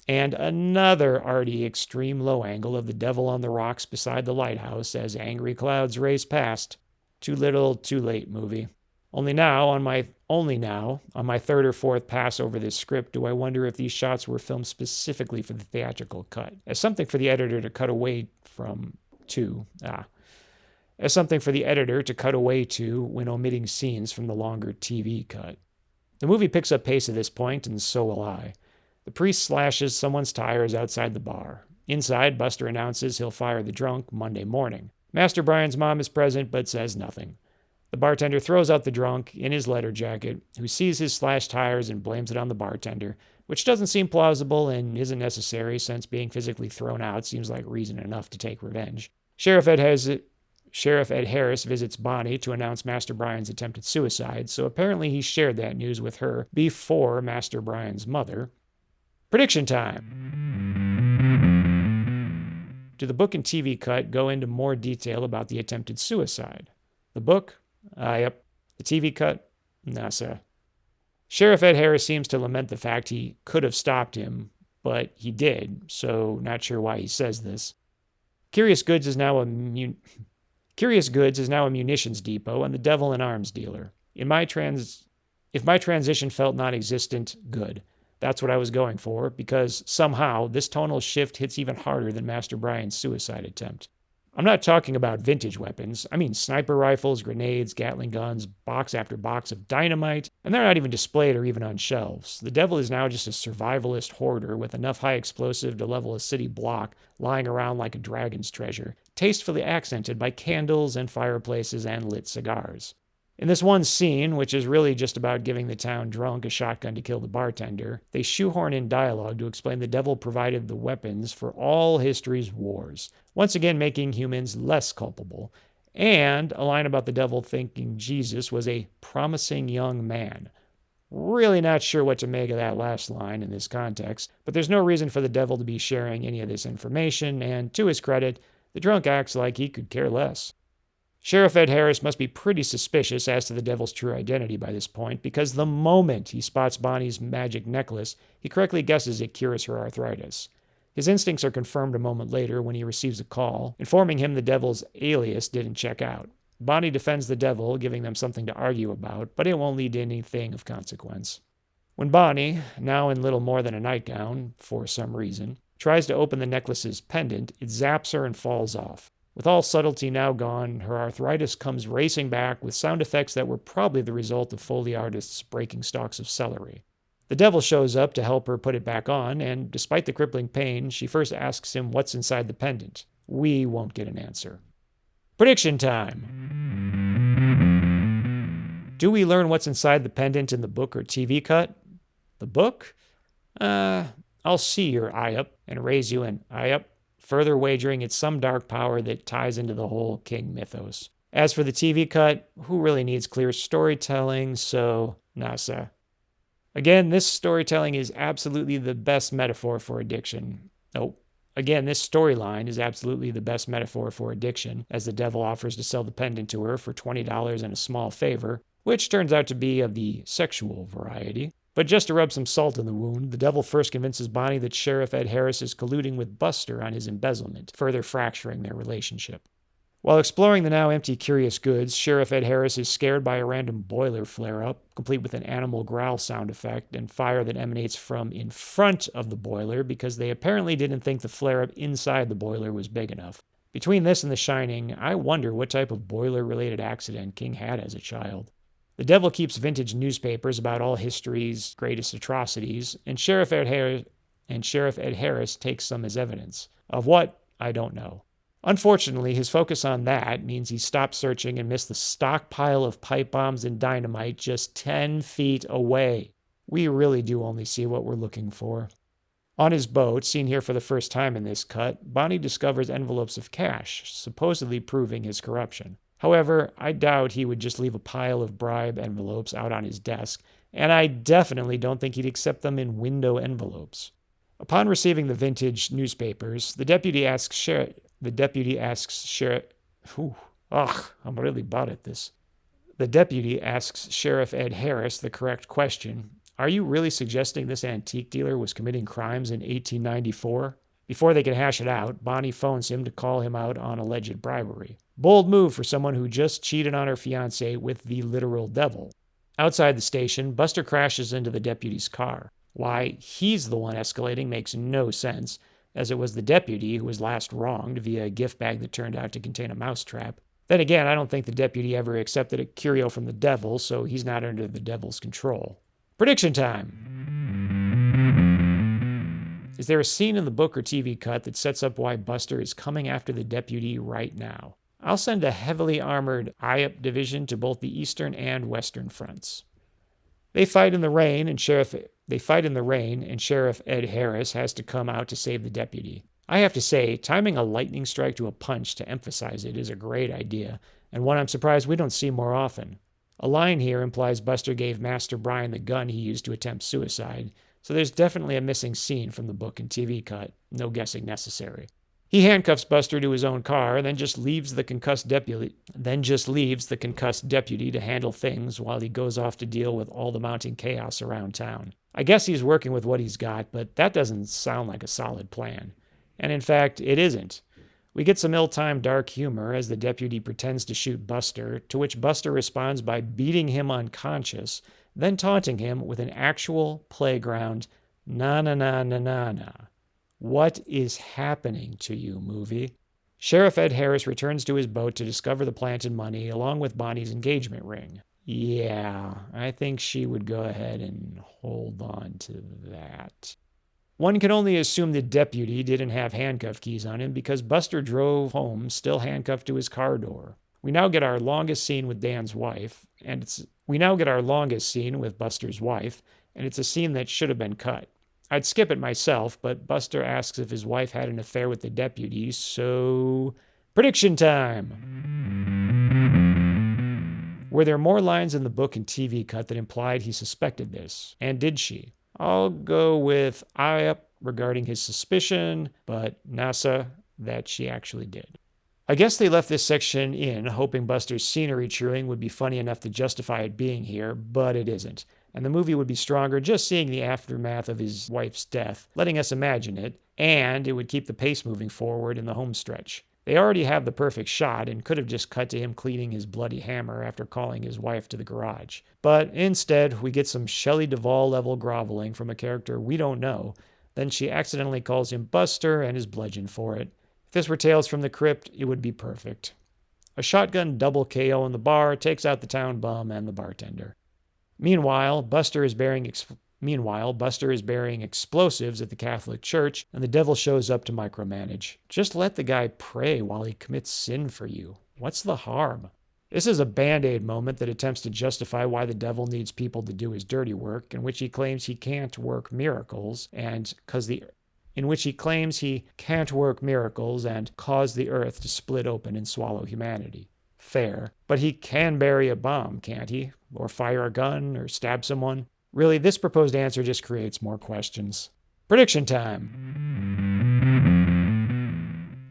And another arty extreme low angle of the devil on the rocks beside the lighthouse as angry clouds race past. Too little, too late movie. Only now, on my 3rd or 4th pass over this script, do I wonder if these shots were filmed specifically for the theatrical cut, as something for the editor to cut away to when omitting scenes from the longer TV cut. The movie picks up pace at this point, and so will I. The priest slashes someone's tires outside the bar. Inside, Buster announces he'll fire the drunk Monday morning. Master Brian's mom is present, but says nothing. The bartender throws out the drunk in his leather jacket, who sees his slashed tires and blames it on the bartender, which doesn't seem plausible and isn't necessary since being physically thrown out seems like reason enough to take revenge. Sheriff Ed Harris visits Bonnie to announce Master Brian's attempted suicide, so apparently he shared that news with her before Master Brian's mother. Prediction time! Do the book and TV cut go into more detail about the attempted suicide? The book? Yep. The TV cut? Nah, sir. Sheriff Ed Harris seems to lament the fact he could have stopped him, but he did, so not sure why he says this. Curious Goods is now a munitions depot and the devil an arms dealer. If my transition felt non-existent, good. That's what I was going for, because somehow this tonal shift hits even harder than Master Brian's suicide attempt. I'm not talking about vintage weapons. I mean sniper rifles, grenades, Gatling guns, box after box of dynamite, and they're not even displayed or even on shelves. The devil is now just a survivalist hoarder with enough high explosive to level a city block lying around like a dragon's treasure, tastefully accented by candles and fireplaces and lit cigars. In this one scene, which is really just about giving the town drunk a shotgun to kill the bartender, they shoehorn in dialogue to explain the devil provided the weapons for all history's wars, once again making humans less culpable, and a line about the devil thinking Jesus was a promising young man. Really not sure what to make of that last line in this context, but there's no reason for the devil to be sharing any of this information, and to his credit, the drunk acts like he could care less. Sheriff Ed Harris must be pretty suspicious as to the devil's true identity by this point, because the moment he spots Bonnie's magic necklace, he correctly guesses it cures her arthritis. His instincts are confirmed a moment later when he receives a call, informing him the devil's alias didn't check out. Bonnie defends the devil, giving them something to argue about, but it won't lead to anything of consequence. When Bonnie, now in little more than a nightgown, for some reason, tries to open the necklace's pendant, it zaps her and falls off. With all subtlety now gone, her arthritis comes racing back with sound effects that were probably the result of Foley artists breaking stalks of celery. The devil shows up to help her put it back on, and despite the crippling pain, she first asks him what's inside the pendant. We won't get an answer. Prediction time! Do we learn what's inside the pendant in the book or TV cut? The book? I'll see your eye up and raise you an eye up, further wagering it's some dark power that ties into the whole king mythos. As for the TV cut, who really needs clear storytelling, so nasa. Again, this storytelling is absolutely the best metaphor for addiction. Again, this storyline is absolutely the best metaphor for addiction, as the devil offers to sell the pendant to her for $20 and a small favor, which turns out to be of the sexual variety. But just to rub some salt in the wound, the devil first convinces Bonnie that Sheriff Ed Harris is colluding with Buster on his embezzlement, further fracturing their relationship. While exploring the now empty curious goods, Sheriff Ed Harris is scared by a random boiler flare-up, complete with an animal growl sound effect and fire that emanates from in front of the boiler because they apparently didn't think the flare-up inside the boiler was big enough. Between this and The Shining, I wonder what type of boiler-related accident King had as a child. The devil keeps vintage newspapers about all history's greatest atrocities, and Sheriff Ed Harris takes some as evidence. Of what? I don't know. Unfortunately, his focus on that means he stopped searching and missed the stockpile of pipe bombs and dynamite just 10 feet away. We really do only see what we're looking for. On his boat, seen here for the first time in this cut, Bonnie discovers envelopes of cash, supposedly proving his corruption. However, I doubt he would just leave a pile of bribe envelopes out on his desk, and I definitely don't think he'd accept them in window envelopes. Upon receiving the vintage newspapers, the deputy asks Sheriff... I'm really bad at this. The deputy asks Sheriff Ed Harris the correct question. Are you really suggesting this antique dealer was committing crimes in 1894? Before they can hash it out, Bonnie phones him to call him out on alleged bribery. Bold move for someone who just cheated on her fiancé with the literal devil. Outside the station, Buster crashes into the deputy's car. Why he's the one escalating makes no sense, as it was the deputy who was last wronged via a gift bag that turned out to contain a mousetrap. Then again, I don't think the deputy ever accepted a curio from the devil, so he's not under the devil's control. Prediction time! Is there a scene in the book or TV cut that sets up why Buster is coming after the deputy right now? I'll send a heavily armored IUP division to both the eastern and western fronts. They fight in the rain, and Sheriff Ed Harris has to come out to save the deputy. I have to say, timing a lightning strike to a punch to emphasize it is a great idea, and one I'm surprised we don't see more often. A line here implies Buster gave Master Brian the gun he used to attempt suicide, so there's definitely a missing scene from the book and TV cut. No guessing necessary. He handcuffs Buster to his own car, then just leaves the concussed deputy to handle things while he goes off to deal with all the mounting chaos around town. I guess he's working with what he's got, but that doesn't sound like a solid plan. And in fact, it isn't. We get some ill-timed dark humor as the deputy pretends to shoot Buster, to which Buster responds by beating him unconscious, then taunting him with an actual playground na-na-na-na-na-na. What is happening to you, movie? Sheriff Ed Harris returns to his boat to discover the planted money along with Bonnie's engagement ring. Yeah, I think she would go ahead and hold on to that. One can only assume the deputy didn't have handcuff keys on him because Buster drove home still handcuffed to his car door. We now get our longest scene with Buster's wife, and it's a scene that should have been cut. I'd skip it myself, but Buster asks if his wife had an affair with the deputy, so... Prediction time! Were there more lines in the book and TV cut that implied he suspected this? And did she? I'll go with IUP regarding his suspicion, but NASA that she actually did. I guess they left this section in, hoping Buster's scenery chewing would be funny enough to justify it being here, but it isn't. And the movie would be stronger just seeing the aftermath of his wife's death, letting us imagine it, and it would keep the pace moving forward in the home stretch. They already have the perfect shot and could have just cut to him cleaning his bloody hammer after calling his wife to the garage. But instead, we get some Shelley Duvall-level groveling from a character we don't know. Then she accidentally calls him Buster and is bludgeoned for it. If this were Tales from the Crypt, it would be perfect. A shotgun double KO in the bar takes out the town bum and the bartender. Meanwhile, Buster is bearing explosives at the Catholic Church, and the devil shows up to micromanage. Just let the guy pray while he commits sin for you. What's the harm? This is a Band-Aid moment that attempts to justify why the devil needs people to do his dirty work, in which he claims he can't work miracles, and cause the earth to split open and swallow humanity. Fair. But he can bury a bomb, can't he? Or fire a gun, or stab someone. Really, this proposed answer just creates more questions. Prediction time.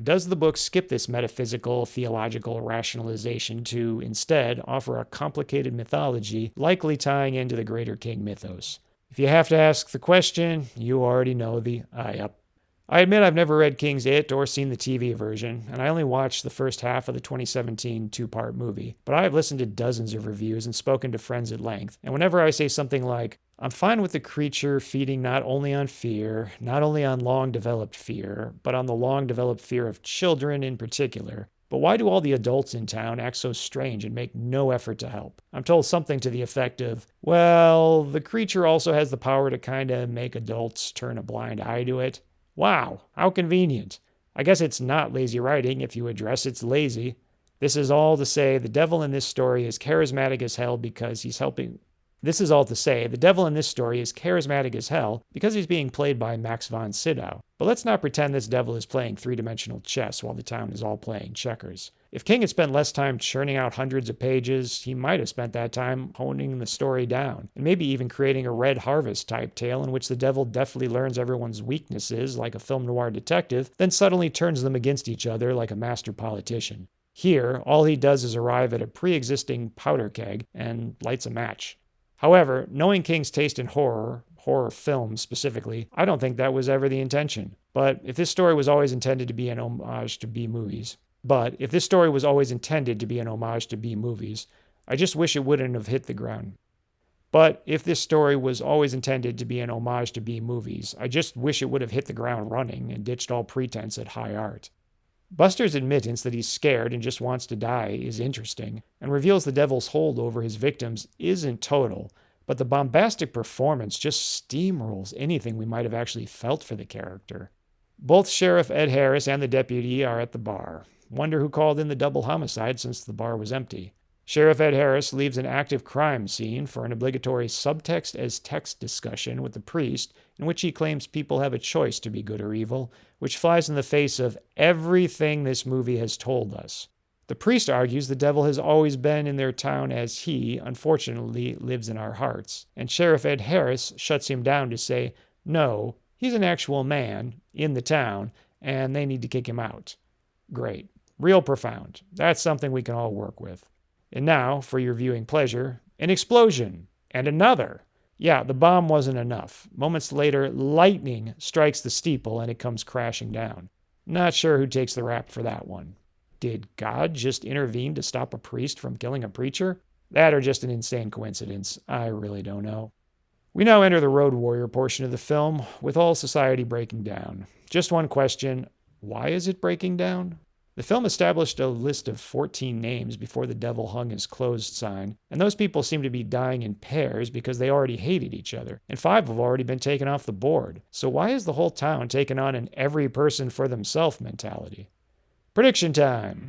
Does the book skip this metaphysical, theological rationalization to instead offer a complicated mythology, likely tying into the greater king mythos? If you have to ask the question, you already know the yup. I admit I've never read King's It or seen the TV version, and I only watched the first half of the 2017 two-part movie, but I have listened to dozens of reviews and spoken to friends at length, and whenever I say something like, I'm fine with the creature feeding not only on fear, not only on long-developed fear, but on the long-developed fear of children in particular, but why do all the adults in town act so strange and make no effort to help? I'm told something to the effect of, well, the creature also has the power to kind of make adults turn a blind eye to it. Wow, how convenient. I guess it's not lazy writing if you address it's lazy. This is all to say the devil in this story is charismatic as hell because he's helping. This is all to say the devil in this story is charismatic as hell because he's being played by Max von Sydow. But let's not pretend this devil is playing three-dimensional chess while the town is all playing checkers. If King had spent less time churning out hundreds of pages, he might have spent that time honing the story down, and maybe even creating a Red Harvest type tale in which the devil deftly learns everyone's weaknesses like a film noir detective, then suddenly turns them against each other like a master politician. Here, all he does is arrive at a pre-existing powder keg and lights a match. However, knowing King's taste in horror films specifically, I don't think that was ever the intention. But if this story was always intended to be an homage to B movies, I just wish it wouldn't have hit the ground. But if this story was always intended to be an homage to B movies, I just wish it would have hit the ground running and ditched all pretense at high art. Buster's admittance that he's scared and just wants to die is interesting, and reveals the devil's hold over his victims isn't total, but the bombastic performance just steamrolls anything we might have actually felt for the character. Both Sheriff Ed Harris and the deputy are at the bar. Wonder who called in the double homicide since the bar was empty. Sheriff Ed Harris leaves an active crime scene for an obligatory subtext as text discussion with the priest in which he claims people have a choice to be good or evil, which flies in the face of everything this movie has told us. The priest argues the devil has always been in their town as he, unfortunately, lives in our hearts, and Sheriff Ed Harris shuts him down to say, no, he's an actual man in the town, and they need to kick him out. Great. Real profound. That's something we can all work with. And now, for your viewing pleasure, an explosion. And another. Yeah, the bomb wasn't enough. Moments later, lightning strikes the steeple and it comes crashing down. Not sure who takes the rap for that one. Did God just intervene to stop a priest from killing a preacher? That or just an insane coincidence? I really don't know. We now enter the road warrior portion of the film, with all society breaking down. Just one question. Why is it breaking down? The film established a list of 14 names before the devil hung his closed sign, and those people seem to be dying in pairs because they already hated each other, and 5 have already been taken off the board. So why is the whole town taking on an every person for themselves mentality? Prediction time!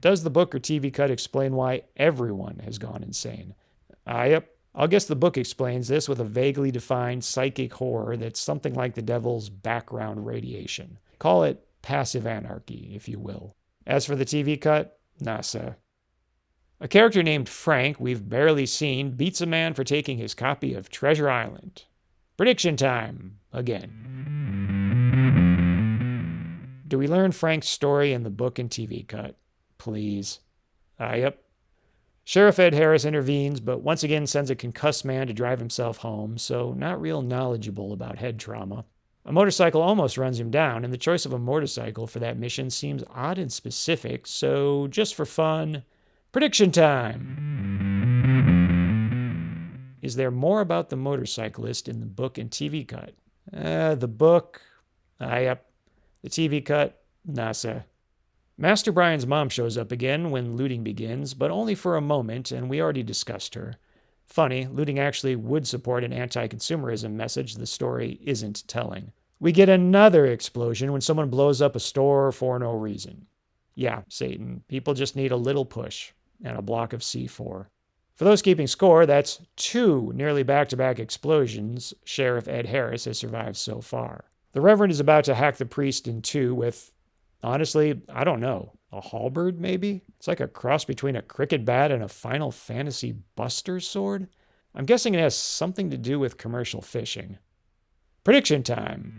Does the book or TV cut explain why everyone has gone insane? Yep. I'll guess the book explains this with a vaguely defined psychic horror that's something like the devil's background radiation. Call it passive anarchy, if you will. As for the TV cut, NASA. A character named Frank we've barely seen beats a man for taking his copy of Treasure Island. Prediction time, again. Do we learn Frank's story in the book and TV cut? Please. Yep. Sheriff Ed Harris intervenes, but once again sends a concussed man to drive himself home, so not real knowledgeable about head trauma. A motorcycle almost runs him down, and the choice of a motorcycle for that mission seems odd and specific, so just for fun, prediction time! Is there more about the motorcyclist in the book and TV cut? The book, yep. The TV cut, NASA. Master Brian's mom shows up again when looting begins, but only for a moment, and we already discussed her. Funny, looting actually would support an anti-consumerism message the story isn't telling. We get another explosion when someone blows up a store for no reason. Yeah, Satan, people just need a little push, and a block of C4. For those keeping score, that's 2 nearly back-to-back explosions Sheriff Ed Harris has survived so far. The Reverend is about to hack the priest in 2 with, honestly, I don't know, A halberd, maybe? It's like a cross between a cricket bat and a Final Fantasy Buster sword. I'm guessing it has something to do with commercial fishing. Prediction time.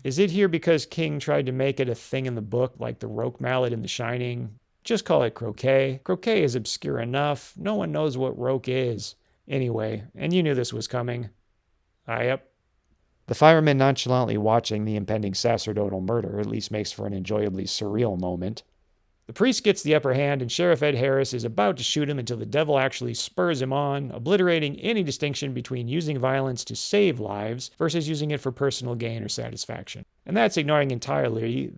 Is it here because King tried to make it a thing in the book like the roque mallet in The Shining? Just call it croquet. Croquet is obscure enough. No one knows what roque is. Anyway, and you knew this was coming. Yep. The fireman nonchalantly watching the impending sacerdotal murder at least makes for an enjoyably surreal moment. The priest gets the upper hand, and Sheriff Ed Harris is about to shoot him until the devil actually spurs him on, obliterating any distinction between using violence to save lives versus using it for personal gain or satisfaction. And that's ignoring entirely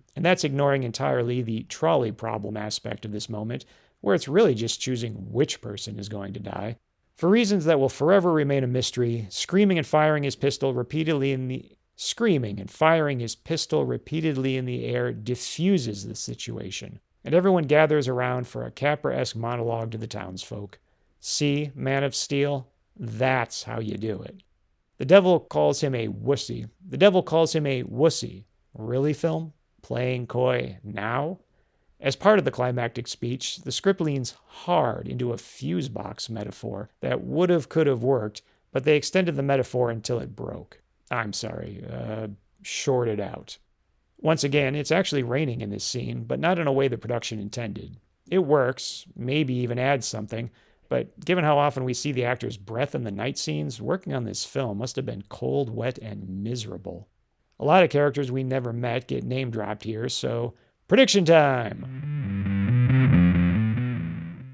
the trolley problem aspect of this moment, where it's really just choosing which person is going to die. For reasons that will forever remain a mystery, screaming and firing his pistol repeatedly in the air diffuses the situation, and everyone gathers around for a Capra-esque monologue to the townsfolk. See, Man of Steel? That's how you do it. The devil calls him a wussy. Really, film? Playing coy now? As part of the climactic speech, the script leans hard into a fuse box metaphor that could have worked, but they extended the metaphor until it broke. Shorted out. Once again, it's actually raining in this scene, but not in a way the production intended. It works, maybe even adds something, but given how often we see the actor's breath in the night scenes, working on this film must have been cold, wet, and miserable. A lot of characters we never met get name-dropped here, so prediction time!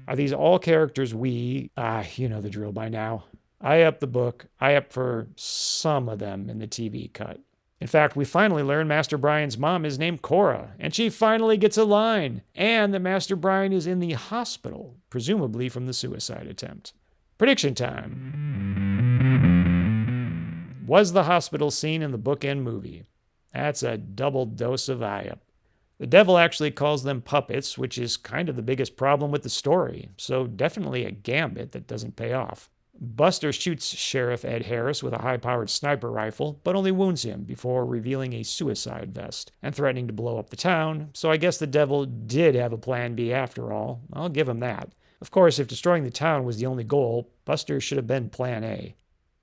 Are these all characters you know the drill by now. I up the book. I up for some of them in the TV cut. In fact, we finally learn Master Brian's mom is named Cora, and she finally gets a line, and that Master Brian is in the hospital, presumably from the suicide attempt. Prediction time. Was the hospital scene in the book and movie? That's a double dose of I-up. The devil actually calls them puppets, which is kind of the biggest problem with the story, so definitely a gambit that doesn't pay off. Buster shoots Sheriff Ed Harris with a high-powered sniper rifle, but only wounds him before revealing a suicide vest and threatening to blow up the town, so I guess the devil did have a plan B after all. I'll give him that. Of course, if destroying the town was the only goal, Buster should have been plan A.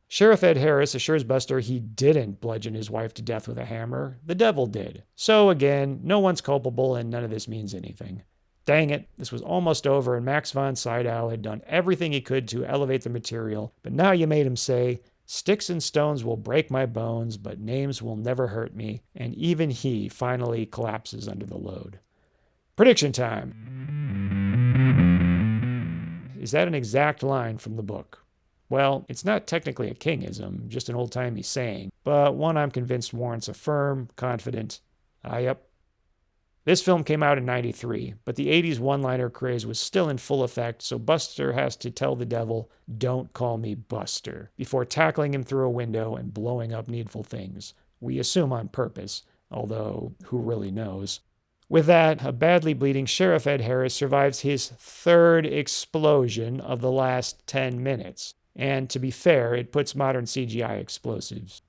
Sheriff Ed Harris assures Buster he didn't bludgeon his wife to death with a hammer. The devil did. So again, no one's culpable and none of this means anything. Dang it, this was almost over and Max von Sydow had done everything he could to elevate the material, but now you made him say, "Sticks and stones will break my bones, but names will never hurt me," and even he finally collapses under the load. Prediction time. Is that an exact line from the book? Well, it's not technically a Kingism, just an old-timey saying, but one I'm convinced warrants a firm, confident, yep. This film came out in '93, but the '80s one-liner craze was still in full effect, so Buster has to tell the devil, "Don't call me Buster," before tackling him through a window and blowing up Needful Things. We assume on purpose, although who really knows. With that, a badly bleeding Sheriff Ed Harris survives his third explosion of the last 10 minutes. And to be fair, it puts modern CGI explosions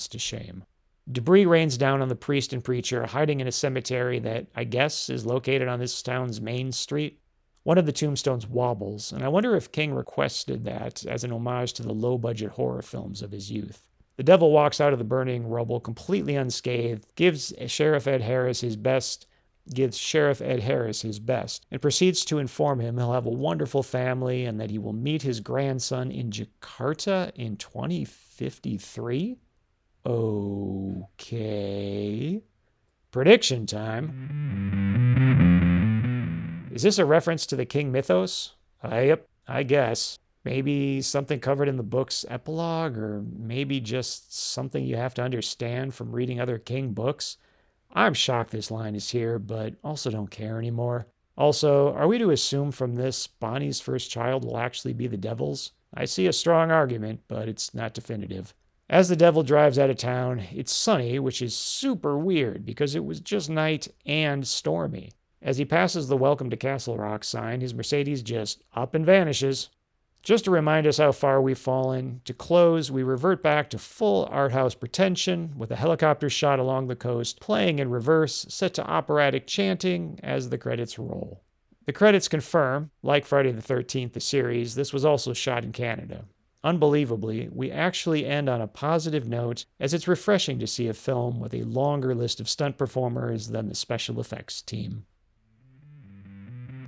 to shame. Debris rains down on the priest and preacher, hiding in a cemetery that, I guess, is located on this town's main street. One of the tombstones wobbles, and I wonder if King requested that as an homage to the low-budget horror films of his youth. The devil walks out of the burning rubble completely unscathed, gives Sheriff Ed Harris his best, and proceeds to inform him he'll have a wonderful family and that he will meet his grandson in Jakarta in 2053? Okay. Prediction time. Is this a reference to the King mythos? Yep, I guess. Maybe something covered in the book's epilogue, or maybe just something you have to understand from reading other King books. I'm shocked this line is here, but also don't care anymore. Also, are we to assume from this Bonnie's first child will actually be the devil's? I see a strong argument, but it's not definitive. As the devil drives out of town, it's sunny, which is super weird because it was just night and stormy. As he passes the Welcome to Castle Rock sign, his Mercedes just up and vanishes. Just to remind us how far we've fallen, to close, we revert back to full art house pretension with a helicopter shot along the coast, playing in reverse, set to operatic chanting as the credits roll. The credits confirm, like Friday the 13th, the series, this was also shot in Canada. Unbelievably, we actually end on a positive note, as it's refreshing to see a film with a longer list of stunt performers than the special effects team.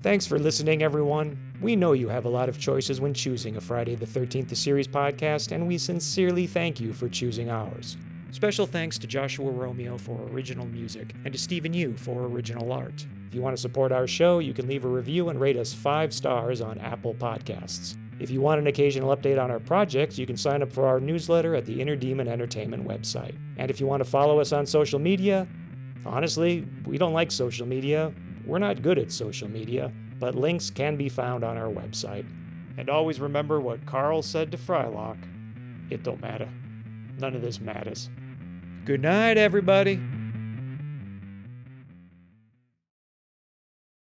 Thanks for listening, everyone. We know you have a lot of choices when choosing a Friday the 13th the series podcast, and we sincerely thank you for choosing ours. Special thanks to Joshua Romeo for original music, and to Stephen Yu for original art. If you want to support our show, you can leave a review and rate us 5 stars on Apple Podcasts. If you want an occasional update on our projects, you can sign up for our newsletter at the Inner Demon Entertainment website. And if you want to follow us on social media, honestly, we don't like social media. We're not good at social media, but links can be found on our website. And always remember what Carl said to Frylock. It don't matter. None of this matters. Good night, everybody.